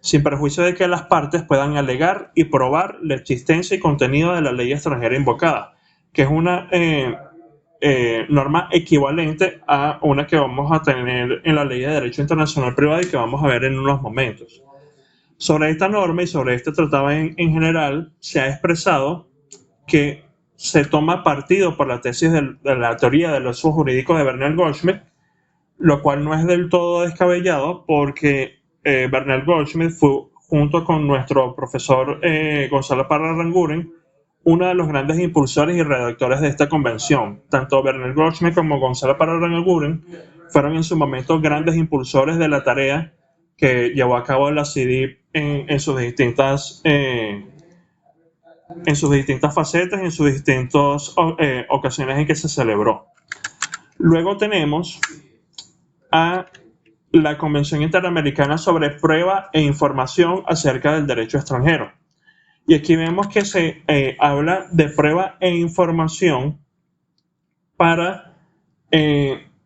sin perjuicio de que las partes puedan alegar y probar la existencia y contenido de la ley extranjera invocada, que es una norma equivalente a una que vamos a tener en la Ley de Derecho Internacional Privado y que vamos a ver en unos momentos. Sobre esta norma y sobre este tratado en general se ha expresado que se toma partido por la tesis de la teoría del uso jurídico de Bernard Goldschmidt, lo cual no es del todo descabellado porque Bernard Goldschmidt fue, junto con nuestro profesor Gonzalo Parra Aranguren, uno de los grandes impulsores y redactores de esta convención. Tanto Bernard Goldschmidt como Gonzalo Parra Aranguren fueron en su momento grandes impulsores de la tarea que llevó a cabo la CIDIP en sus distintas facetas, en sus distintas ocasiones en que se celebró. Luego tenemos a la Convención Interamericana sobre Prueba e Información acerca del Derecho Extranjero. Y aquí vemos que se habla de prueba e información para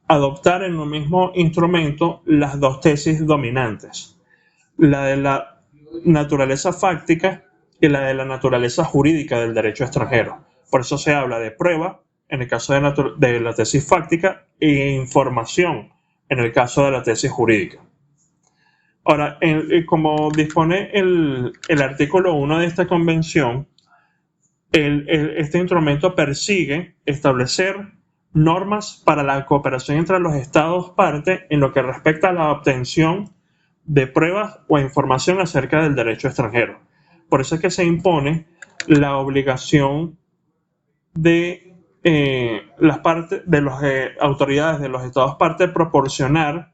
adoptar en un mismo instrumento las dos tesis dominantes, la de la naturaleza fáctica y la de la naturaleza jurídica del derecho extranjero. Por eso se habla de prueba en el caso de la tesis fáctica e información en el caso de la tesis jurídica. Ahora, como dispone el artículo 1 de esta convención, este instrumento persigue establecer normas para la cooperación entre los estados parte en lo que respecta a la obtención de pruebas o información acerca del derecho extranjero. Por eso es que se impone la obligación de las autoridades de los estados parte proporcionar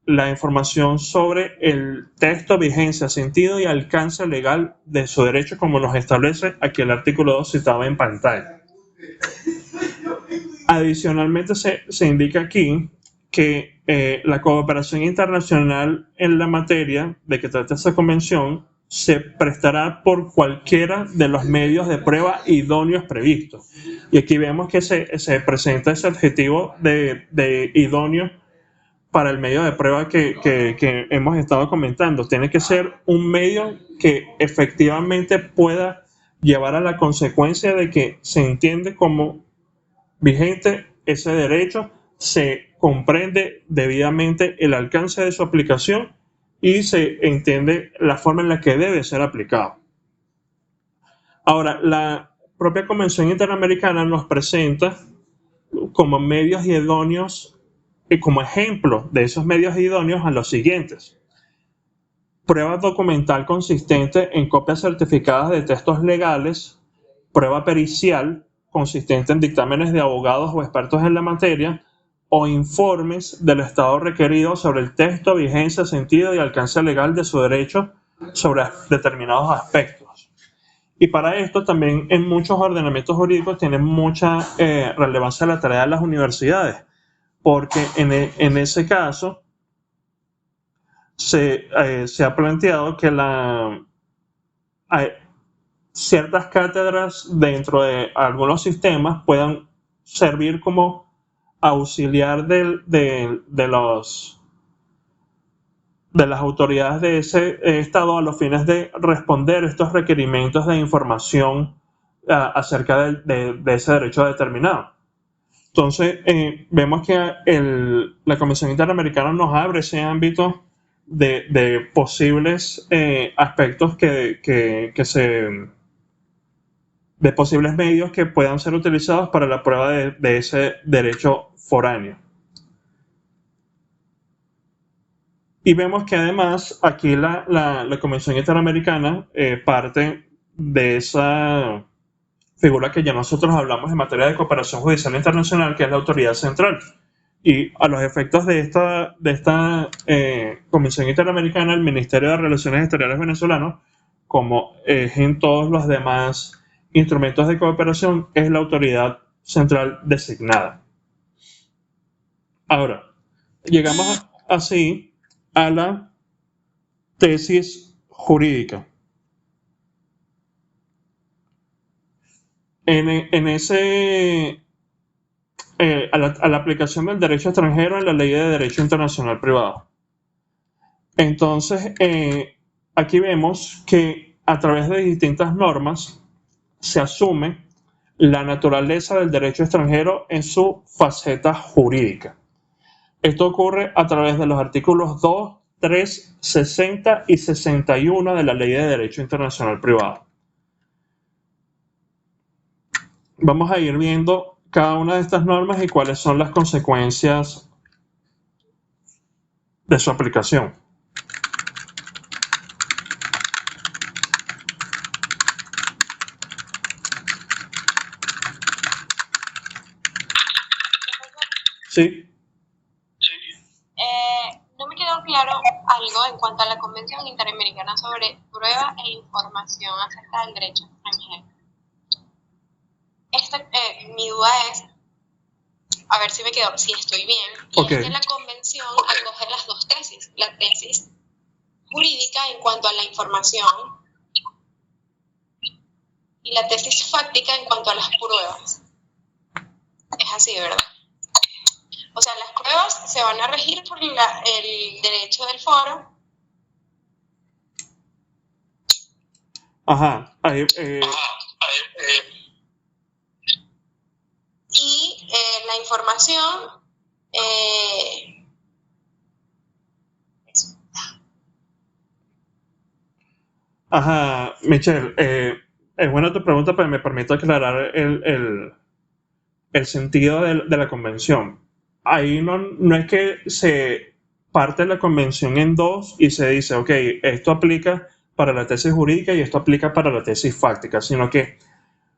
la información sobre el texto, vigencia, sentido y alcance legal de su derecho, como nos establece aquí el artículo 2 citado en pantalla. Adicionalmente, se indica aquí que la cooperación internacional en la materia de que trata esta convención se prestará por cualquiera de los medios de prueba idóneos previstos. Y aquí vemos que se presenta ese adjetivo de idóneo para el medio de prueba que hemos estado comentando. Tiene que ser un medio que efectivamente pueda llevar a la consecuencia de que se entiende como vigente ese derecho, se comprende debidamente el alcance de su aplicación y se entiende la forma en la que debe ser aplicado. Ahora, la propia Convención Interamericana nos presenta como medios idóneos y como ejemplo de esos medios idóneos a los siguientes: prueba documental consistente en copias certificadas de textos legales, prueba pericial consistente en dictámenes de abogados o expertos en la materia, o informes del Estado requerido sobre el texto, vigencia, sentido y alcance legal de su derecho sobre determinados aspectos. Y para esto también en muchos ordenamientos jurídicos tiene mucha relevancia la tarea de las universidades, porque en ese caso se ha planteado que ciertas cátedras dentro de algunos sistemas puedan servir como auxiliar de las autoridades de ese estado a los fines de responder estos requerimientos de información acerca de ese derecho determinado. Entonces, vemos que la Convención Interamericana nos abre ese ámbito de posibles aspectos de posibles medios que puedan ser utilizados para la prueba de ese derecho foráneo. Y vemos que además aquí la Convención Interamericana parte de esa figura que ya nosotros hablamos en materia de cooperación judicial internacional, que es la autoridad central. Y a los efectos de esta Convención Interamericana, el Ministerio de Relaciones Exteriores venezolano, como es en todos los demás instrumentos de cooperación, es la autoridad central designada. Ahora, llegamos así a la tesis jurídica. A la aplicación del derecho extranjero en la ley de derecho internacional privado. Entonces, aquí vemos que a través de distintas normas se asume la naturaleza del derecho extranjero en su faceta jurídica. Esto ocurre a través de los artículos 2, 3, 60 y 61 de la Ley de Derecho Internacional Privado. Vamos a ir viendo cada una de estas normas y cuáles son las consecuencias de su aplicación. Sí. No me quedó claro algo en cuanto a la Convención Interamericana sobre prueba e información acerca del derecho extranjero. Mi duda es, a ver si estoy bien, y okay. Es que la Convención acoge las dos tesis, la tesis jurídica en cuanto a la información y la tesis fáctica en cuanto a las pruebas. Es así, ¿verdad? O sea, las pruebas se van a regir por el derecho del foro. Ajá. Y la información... Ajá, Michelle, es buena tu pregunta, pero me permite aclarar el sentido de la convención. Ahí no es que se parte la convención en dos y se dice, ok, esto aplica para la tesis jurídica y esto aplica para la tesis fáctica, sino que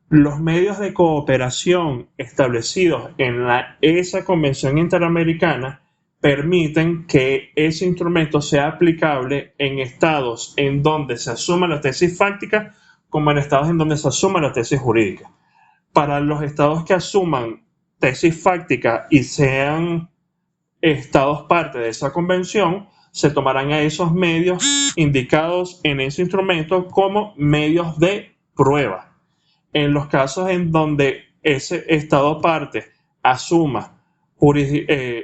los medios de cooperación establecidos en esa convención interamericana permiten que ese instrumento sea aplicable en estados en donde se asuma la tesis fáctica como en estados en donde se asuma la tesis jurídica. Para los estados que asuman tesis fáctica y sean estados parte de esa convención, se tomarán a esos medios indicados en ese instrumento como medios de prueba. En los casos en donde ese estado parte asuma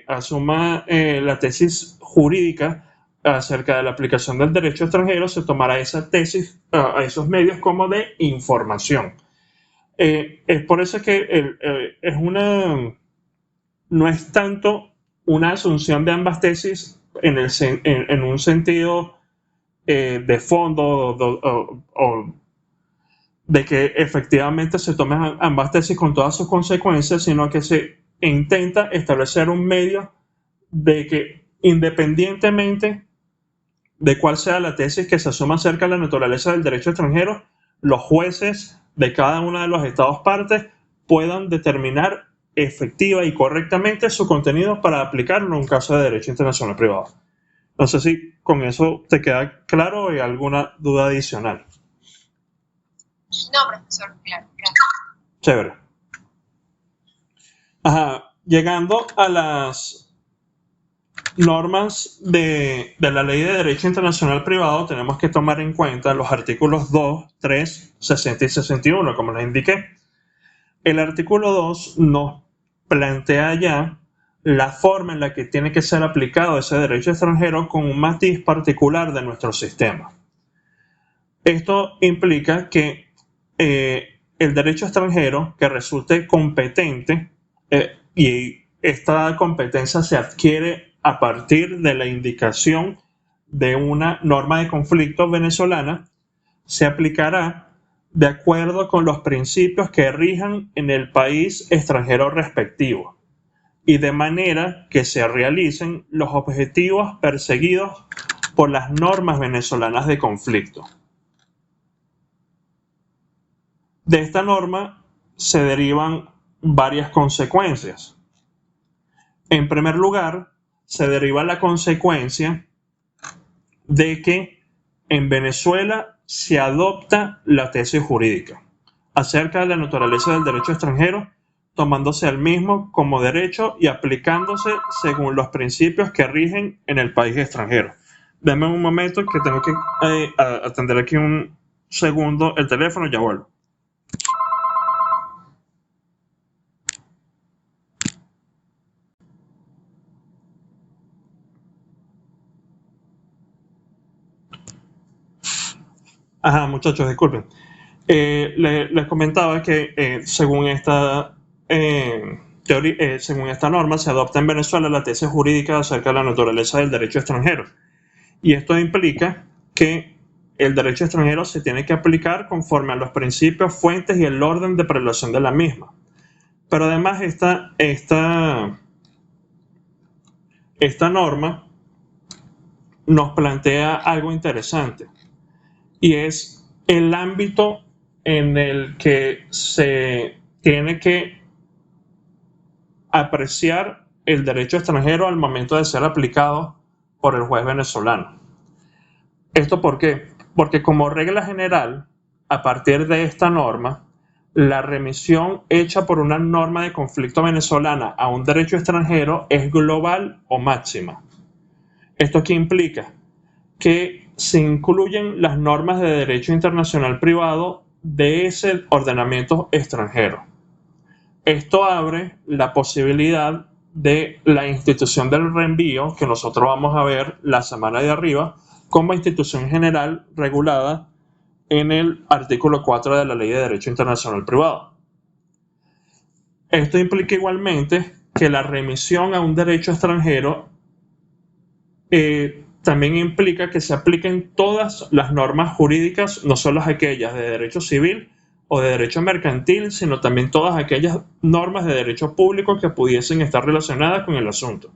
asuma la tesis jurídica acerca de la aplicación del derecho extranjero, se tomará esa tesis a esos medios como de información. Es por eso que no es tanto una asunción de ambas tesis en un sentido de fondo o de que efectivamente se tomen ambas tesis con todas sus consecuencias, sino que se intenta establecer un medio de que, independientemente de cuál sea la tesis que se asuma acerca de la naturaleza del derecho extranjero, los jueces de cada uno de los estados partes puedan determinar efectiva y correctamente su contenido para aplicarlo en un caso de derecho internacional privado. No sé si con eso te queda claro o hay alguna duda adicional. No, profesor, claro, gracias. Chévere. Llegando a las normas de la Ley de Derecho Internacional Privado, tenemos que tomar en cuenta los artículos 2, 3, 60 y 61, como les indiqué. El artículo 2 nos plantea ya la forma en la que tiene que ser aplicado ese derecho extranjero con un matiz particular de nuestro sistema. Esto implica que el derecho extranjero que resulte competente, y esta competencia se adquiere a partir de la indicación de una norma de conflicto venezolana, se aplicará de acuerdo con los principios que rijan en el país extranjero respectivo y de manera que se realicen los objetivos perseguidos por las normas venezolanas de conflicto. De esta norma se derivan varias consecuencias. En primer lugar, se deriva la consecuencia de que en Venezuela se adopta la tesis jurídica acerca de la naturaleza del derecho extranjero, tomándose al mismo como derecho y aplicándose según los principios que rigen en el país extranjero. Dame un momento que tengo que atender aquí un segundo el teléfono, ya vuelvo. Muchachos, disculpen. Les comentaba que según esta norma se adopta en Venezuela la tesis jurídica acerca de la naturaleza del derecho extranjero. Y esto implica que el derecho extranjero se tiene que aplicar conforme a los principios, fuentes y el orden de prelación de la misma. Pero además esta norma nos plantea algo interesante, y es el ámbito en el que se tiene que apreciar el derecho extranjero al momento de ser aplicado por el juez venezolano. ¿Esto por qué? Porque como regla general, a partir de esta norma, la remisión hecha por una norma de conflicto venezolana a un derecho extranjero es global o máxima. ¿Esto qué implica? Que se incluyen las normas de derecho internacional privado de ese ordenamiento extranjero. Esto abre la posibilidad de la institución del reenvío, que nosotros vamos a ver la semana de arriba, como institución general regulada en el artículo 4 de la Ley de Derecho Internacional Privado. Esto implica igualmente que la remisión a un derecho extranjero también implica que se apliquen todas las normas jurídicas, no solo aquellas de derecho civil o de derecho mercantil, sino también todas aquellas normas de derecho público que pudiesen estar relacionadas con el asunto.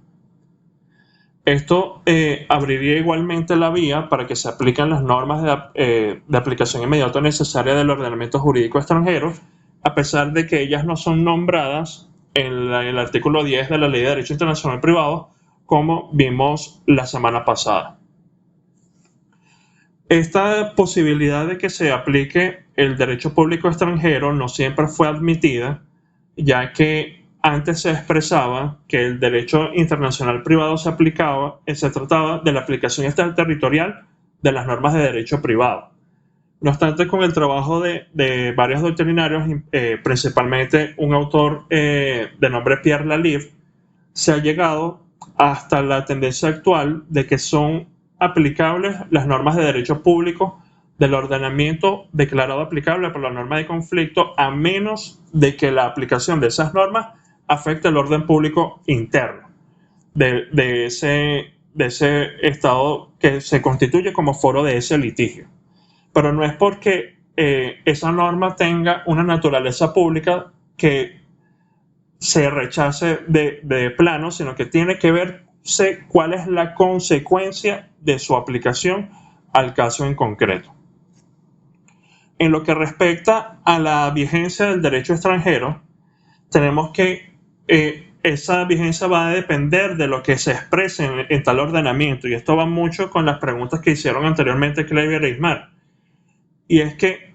Esto abriría igualmente la vía para que se apliquen las normas de aplicación inmediata necesaria del ordenamiento jurídico extranjero, a pesar de que ellas no son nombradas en el artículo 10 de la Ley de Derecho Internacional Privado, como vimos la semana pasada. Esta posibilidad de que se aplique el derecho público extranjero no siempre fue admitida, ya que antes se expresaba que el derecho internacional privado se trataba de la aplicación extraterritorial de las normas de derecho privado. No obstante, con el trabajo de varios doctrinarios, principalmente un autor de nombre Pierre Lalive, se ha llegado hasta la tendencia actual de que son aplicables las normas de derecho público del ordenamiento declarado aplicable por la norma de conflicto, a menos de que la aplicación de esas normas afecte el orden público interno de ese estado que se constituye como foro de ese litigio. Pero no es porque esa norma tenga una naturaleza pública que se rechace de plano, sino que tiene que verse cuál es la consecuencia de su aplicación al caso en concreto. En lo que respecta a la vigencia del derecho extranjero, tenemos que esa vigencia va a depender de lo que se exprese en tal ordenamiento, y esto va mucho con las preguntas que hicieron anteriormente Clevier e Ismar, y es que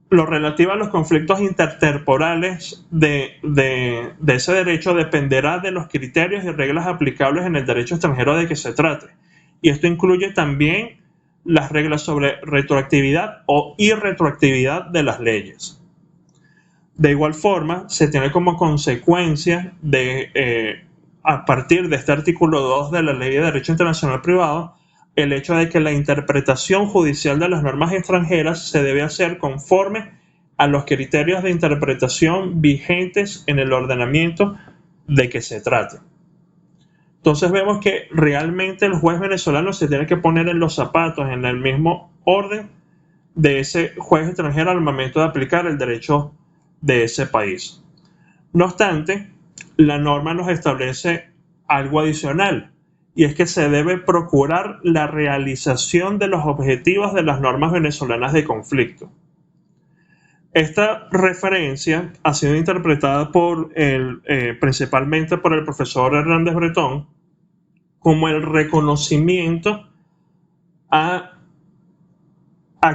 lo relativo a los conflictos intertemporales de ese derecho dependerá de los criterios y reglas aplicables en el derecho extranjero de que se trate, y esto incluye también las reglas sobre retroactividad o irretroactividad de las leyes. De igual forma, se tiene como consecuencia a partir de este artículo 2 de la Ley de Derecho Internacional Privado, el hecho de que la interpretación judicial de las normas extranjeras se debe hacer conforme a los criterios de interpretación vigentes en el ordenamiento de que se trate. Entonces vemos que realmente el juez venezolano se tiene que poner en los zapatos, en el mismo orden de ese juez extranjero al momento de aplicar el derecho de ese país. No obstante, la norma nos establece algo adicional, y es que se debe procurar la realización de los objetivos de las normas venezolanas de conflicto. Esta referencia ha sido interpretada principalmente por el profesor Hernández Bretón como el reconocimiento a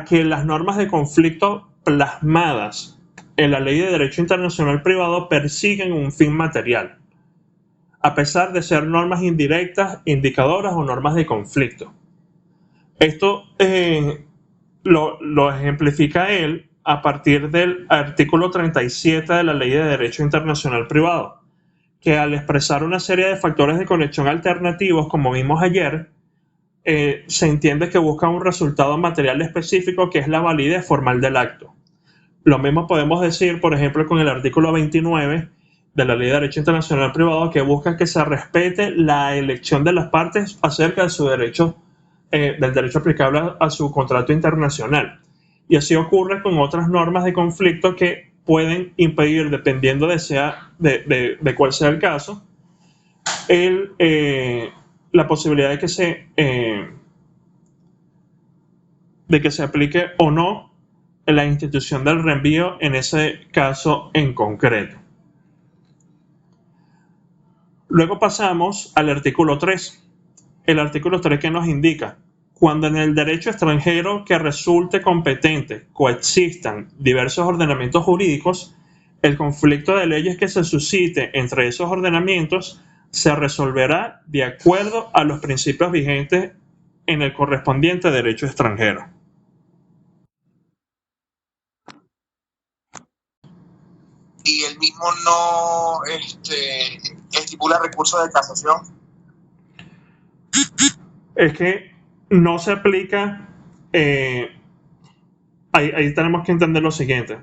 que las normas de conflicto plasmadas en la Ley de Derecho Internacional Privado persiguen un fin material, a pesar de ser normas indirectas, indicadoras o normas de conflicto. Esto lo ejemplifica él a partir del artículo 37 de la Ley de Derecho Internacional Privado, que al expresar una serie de factores de conexión alternativos, como vimos ayer, se entiende que busca un resultado material específico que es la validez formal del acto. Lo mismo podemos decir, por ejemplo, con el artículo 29 de la Ley de Derecho Internacional Privado, que busca que se respete la elección de las partes acerca de su derecho, del derecho aplicable a su contrato internacional. Y así ocurre con otras normas de conflicto que pueden impedir, dependiendo de cuál sea el caso, la posibilidad de que se aplique o no la institución del reenvío en ese caso en concreto. Luego pasamos al artículo 3. El artículo 3 que nos indica: cuando en el derecho extranjero que resulte competente coexistan diversos ordenamientos jurídicos, el conflicto de leyes que se suscite entre esos ordenamientos se resolverá de acuerdo a los principios vigentes en el correspondiente derecho extranjero. Y el mismo no estipula recursos de casación. Es que no se aplica, ahí tenemos que entender lo siguiente.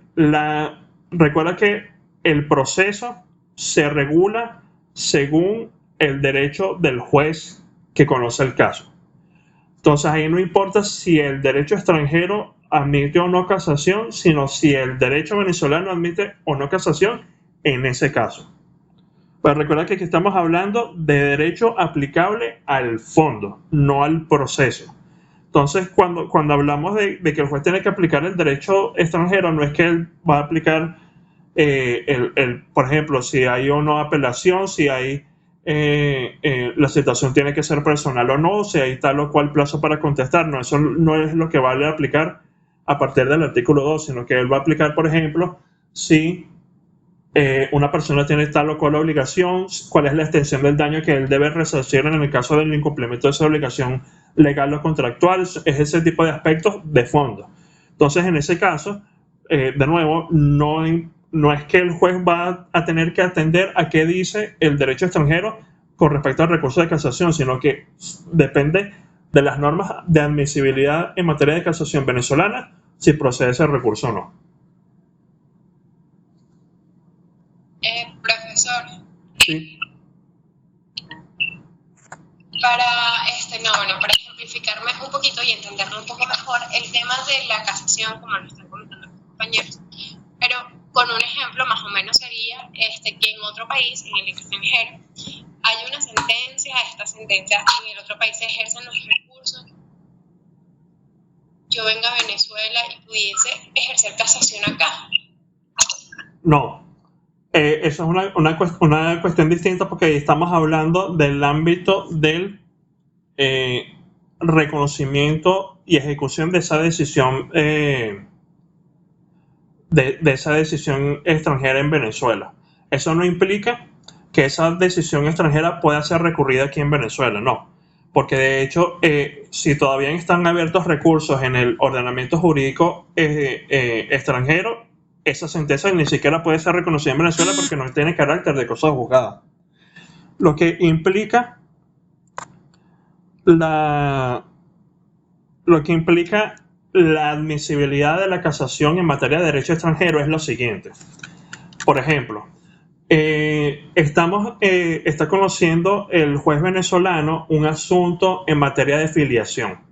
Recuerda que el proceso se regula según el derecho del juez que conoce el caso. Entonces ahí no importa si el derecho extranjero admite o no casación, sino si el derecho venezolano admite o no casación en ese caso. Pero recuerda que aquí estamos hablando de derecho aplicable al fondo, no al proceso. Entonces, cuando hablamos de que el juez tiene que aplicar el derecho extranjero, no es que él va a aplicar, por ejemplo, si hay o no apelación, si hay la citación tiene que ser personal o no, si hay tal o cual plazo para contestar. No, eso no es lo que vale aplicar a partir del artículo 2, sino que él va a aplicar, por ejemplo, si una persona tiene tal o cual obligación, cuál es la extensión del daño que él debe resarcir en el caso del incumplimiento de esa obligación legal o contractual. Es ese tipo de aspectos de fondo. Entonces, en ese caso, de nuevo, no no es que el juez va a tener que atender a qué dice el derecho extranjero con respecto al recurso de casación, sino que depende de las normas de admisibilidad en materia de casación venezolana si procede ese recurso o no. Profesor. Sí. Para ejemplificarme un poquito y entenderlo un poco mejor, el tema de la casación, como lo están comentando los compañeros, pero con un ejemplo más o menos sería que en otro país, en el extranjero, hay una sentencia, esta sentencia en el otro país se ejercen los recursos, yo venga a Venezuela y pudiese ejercer casación acá. No, eso es una cuestión distinta porque ahí estamos hablando del ámbito del reconocimiento y ejecución de esa decisión de esa decisión extranjera en Venezuela. Eso no implica que esa decisión extranjera pueda ser recurrida aquí en Venezuela, no. Porque de hecho, si todavía están abiertos recursos en el ordenamiento jurídico extranjero, esa sentencia ni siquiera puede ser reconocida en Venezuela porque no tiene carácter de cosa juzgada. Lo que implica la admisibilidad de la casación en materia de derecho extranjero es lo siguiente. Por ejemplo, está conociendo el juez venezolano un asunto en materia de filiación.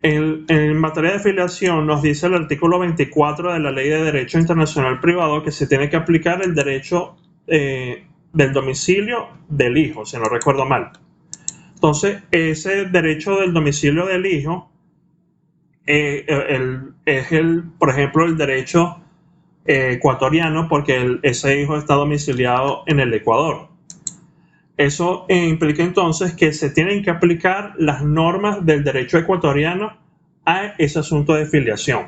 En materia de filiación nos dice el artículo 24 de la Ley de Derecho Internacional Privado que se tiene que aplicar el derecho del domicilio del hijo, si no recuerdo mal. Entonces, ese derecho del domicilio del hijo es por ejemplo, el derecho ecuatoriano porque ese hijo está domiciliado en el Ecuador. Eso implica entonces que se tienen que aplicar las normas del derecho ecuatoriano a ese asunto de filiación.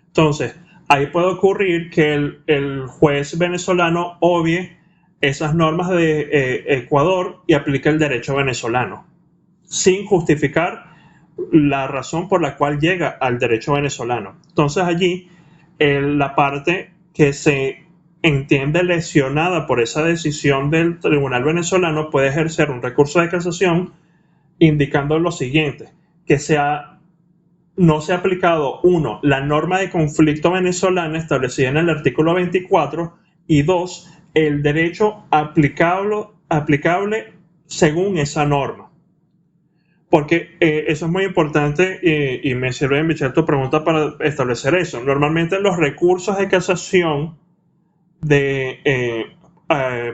Entonces, ahí puede ocurrir que el juez venezolano obvie esas normas de Ecuador y aplique el derecho venezolano, sin justificar la razón por la cual llega al derecho venezolano. Entonces allí la parte que se entiende lesionada por esa decisión del tribunal venezolano puede ejercer un recurso de casación indicando lo siguiente, que no se ha aplicado, 1, la norma de conflicto venezolana establecida en el artículo 24 y 2, el derecho aplicable según esa norma. Porque eso es muy importante y me sirve, Michelle, tu pregunta para establecer eso. Normalmente los recursos de casación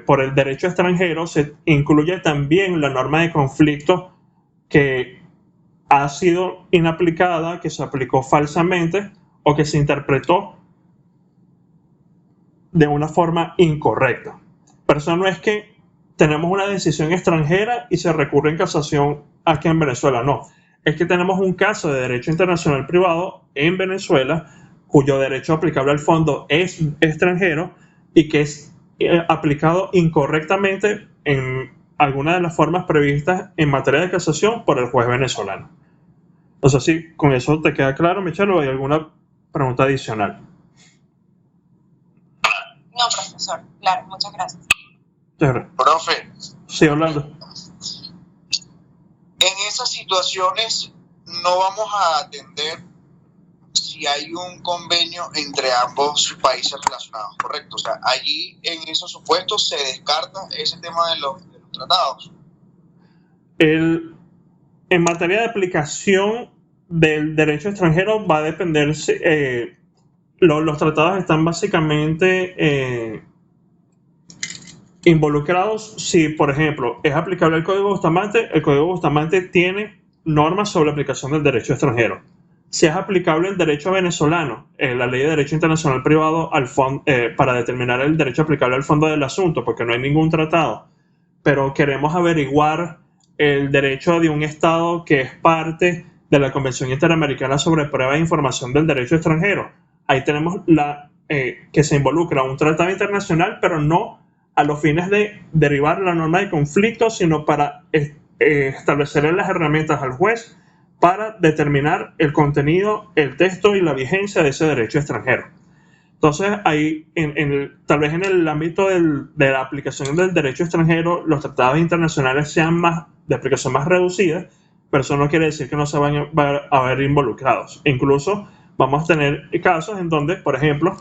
por el derecho extranjero se incluye también la norma de conflicto que ha sido inaplicada, que se aplicó falsamente o que se interpretó de una forma incorrecta. Pero eso no es que tenemos una decisión extranjera y se recurre en casación aquí en Venezuela, no. Es que tenemos un caso de derecho internacional privado en Venezuela cuyo derecho aplicable al fondo es extranjero y que es aplicado incorrectamente en alguna de las formas previstas en materia de casación por el juez venezolano. No sé si con eso te queda claro, Michelle, o hay alguna pregunta adicional. No, profesor, claro, muchas gracias. Profe. Sí, Orlando. En esas situaciones no vamos a atender si hay un convenio entre ambos países relacionados, ¿correcto? O sea, allí en esos supuestos se descarta ese tema de los tratados. En materia de aplicación del derecho extranjero va a depender, los tratados están básicamente involucrados si, por ejemplo, es aplicable el Código Bustamante. El Código Bustamante tiene normas sobre la aplicación del derecho extranjero. Si es aplicable el derecho venezolano, la Ley de Derecho Internacional Privado para determinar el derecho aplicable al fondo del asunto, porque no hay ningún tratado, pero queremos averiguar el derecho de un Estado que es parte de la Convención Interamericana sobre Prueba de Información del Derecho Extranjero. Ahí tenemos que se involucra un tratado internacional, pero no a los fines de derivar la norma de conflicto, sino para establecer las herramientas al juez para determinar el contenido, el texto y la vigencia de ese derecho extranjero. Entonces, ahí, tal vez en el ámbito de la aplicación del derecho extranjero, los tratados internacionales sean de aplicación más reducida, pero eso no quiere decir que no se van a ver involucrados. Incluso vamos a tener casos en donde, por ejemplo,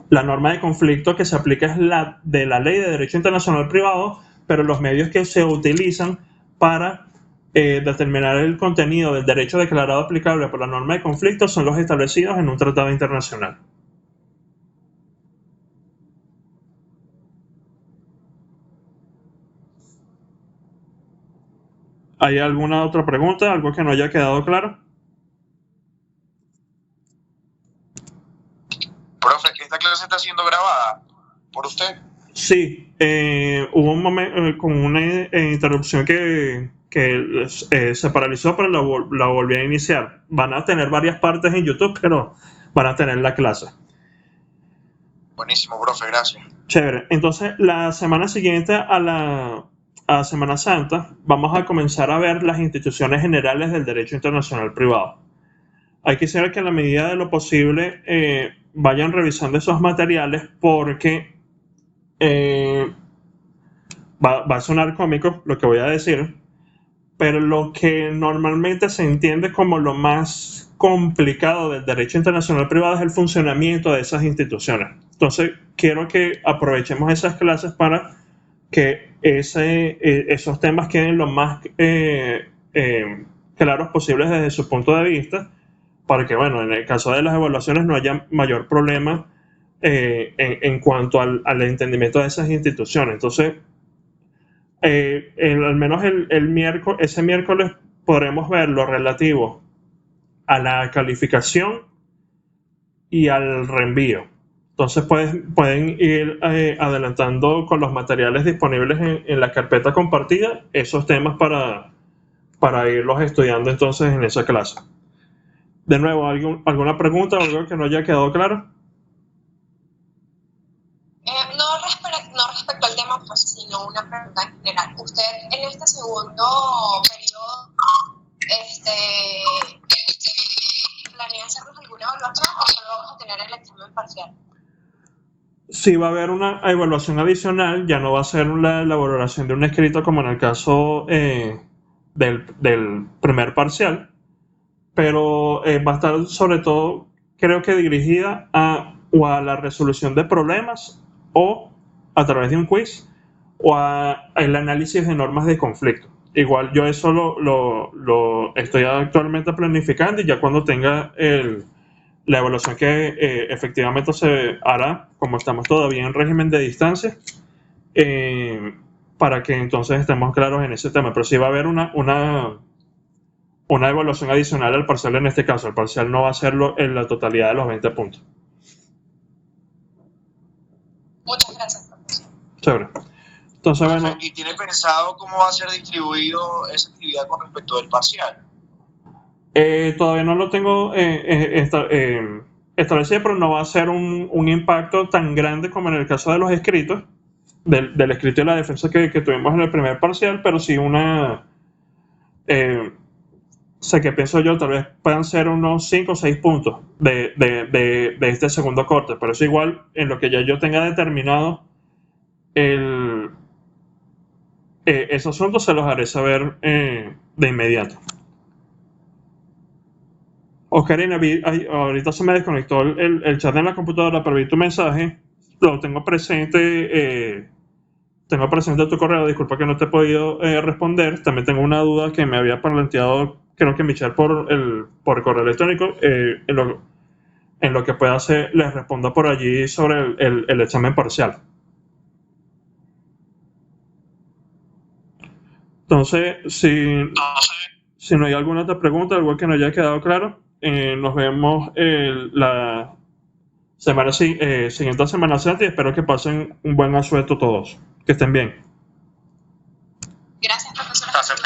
la norma de conflicto que se aplica es la de la Ley de Derecho Internacional Privado, pero los medios que se utilizan para determinar el contenido del derecho declarado aplicable por la norma de conflicto son los establecidos en un tratado internacional. ¿Hay alguna otra pregunta? ¿Algo que no haya quedado claro? Profe, ¿esta clase está siendo grabada por usted? Sí, hubo un momento con una interrupción que se paralizó, pero la volví a iniciar. Van a tener varias partes en YouTube, pero van a tener la clase. Buenísimo, profe, gracias. Chévere. Entonces, la semana siguiente a Semana Santa, vamos a comenzar a ver las instituciones generales del derecho internacional privado. Hay que ser que en la medida de lo posible vayan revisando esos materiales porque va a sonar cómico lo que voy a decir, pero lo que normalmente se entiende como lo más complicado del derecho internacional privado es el funcionamiento de esas instituciones. Entonces, quiero que aprovechemos esas clases para que esos temas queden lo más claros posibles desde su punto de vista, para que, bueno, en el caso de las evaluaciones no haya mayor problema en cuanto al entendimiento de esas instituciones. Entonces, al menos ese miércoles podremos ver lo relativo a la calificación y al reenvío. Entonces pueden ir adelantando con los materiales disponibles en la carpeta compartida esos temas para irlos estudiando entonces en esa clase. De nuevo, ¿alguna pregunta o algo que no haya quedado claro? No respecto al tema, pues, sino una pregunta en general. ¿Usted en este segundo periodo planea hacernos alguna evaluación o solo vamos a tener el examen parcial? Sí, va a haber una evaluación adicional, ya no va a ser la elaboración de un escrito como en el caso del primer parcial, pero va a estar sobre todo, creo que dirigida a la resolución de problemas o a través de un quiz o el análisis de normas de conflicto. Igual yo eso lo estoy actualmente planificando y ya cuando tenga la evaluación que efectivamente se hará, como estamos todavía en régimen de distancia, para que entonces estemos claros en ese tema. Pero sí va a haber una evaluación adicional al parcial en este caso. El parcial no va a ser en la totalidad de los 20 puntos. Muchas gracias, profesor. Chévere. Entonces, bueno. ¿Y tiene pensado cómo va a ser distribuido esa actividad con respecto del parcial? Todavía no lo tengo establecido, pero no va a ser un impacto tan grande como en el caso de los escritos, del escrito y la defensa que tuvimos en el primer parcial, pero sí sé que pienso yo, tal vez puedan ser unos 5 o 6 puntos de este segundo corte, pero eso igual en lo que ya yo tenga determinado esos asuntos se los haré saber de inmediato. Oscarina, ahorita se me desconectó el chat en la computadora, pero vi tu mensaje, lo tengo presente, tu correo, disculpa que no te he podido responder. También tengo una duda que me había planteado, creo que Michelle por correo electrónico, en lo que pueda hacer, les responda por allí sobre el examen parcial. Entonces, si no hay alguna otra pregunta, algo que no haya quedado claro, nos vemos la siguiente Semana Santa y espero que pasen un buen asueto todos. Que estén bien. Gracias, profesor. Gracias,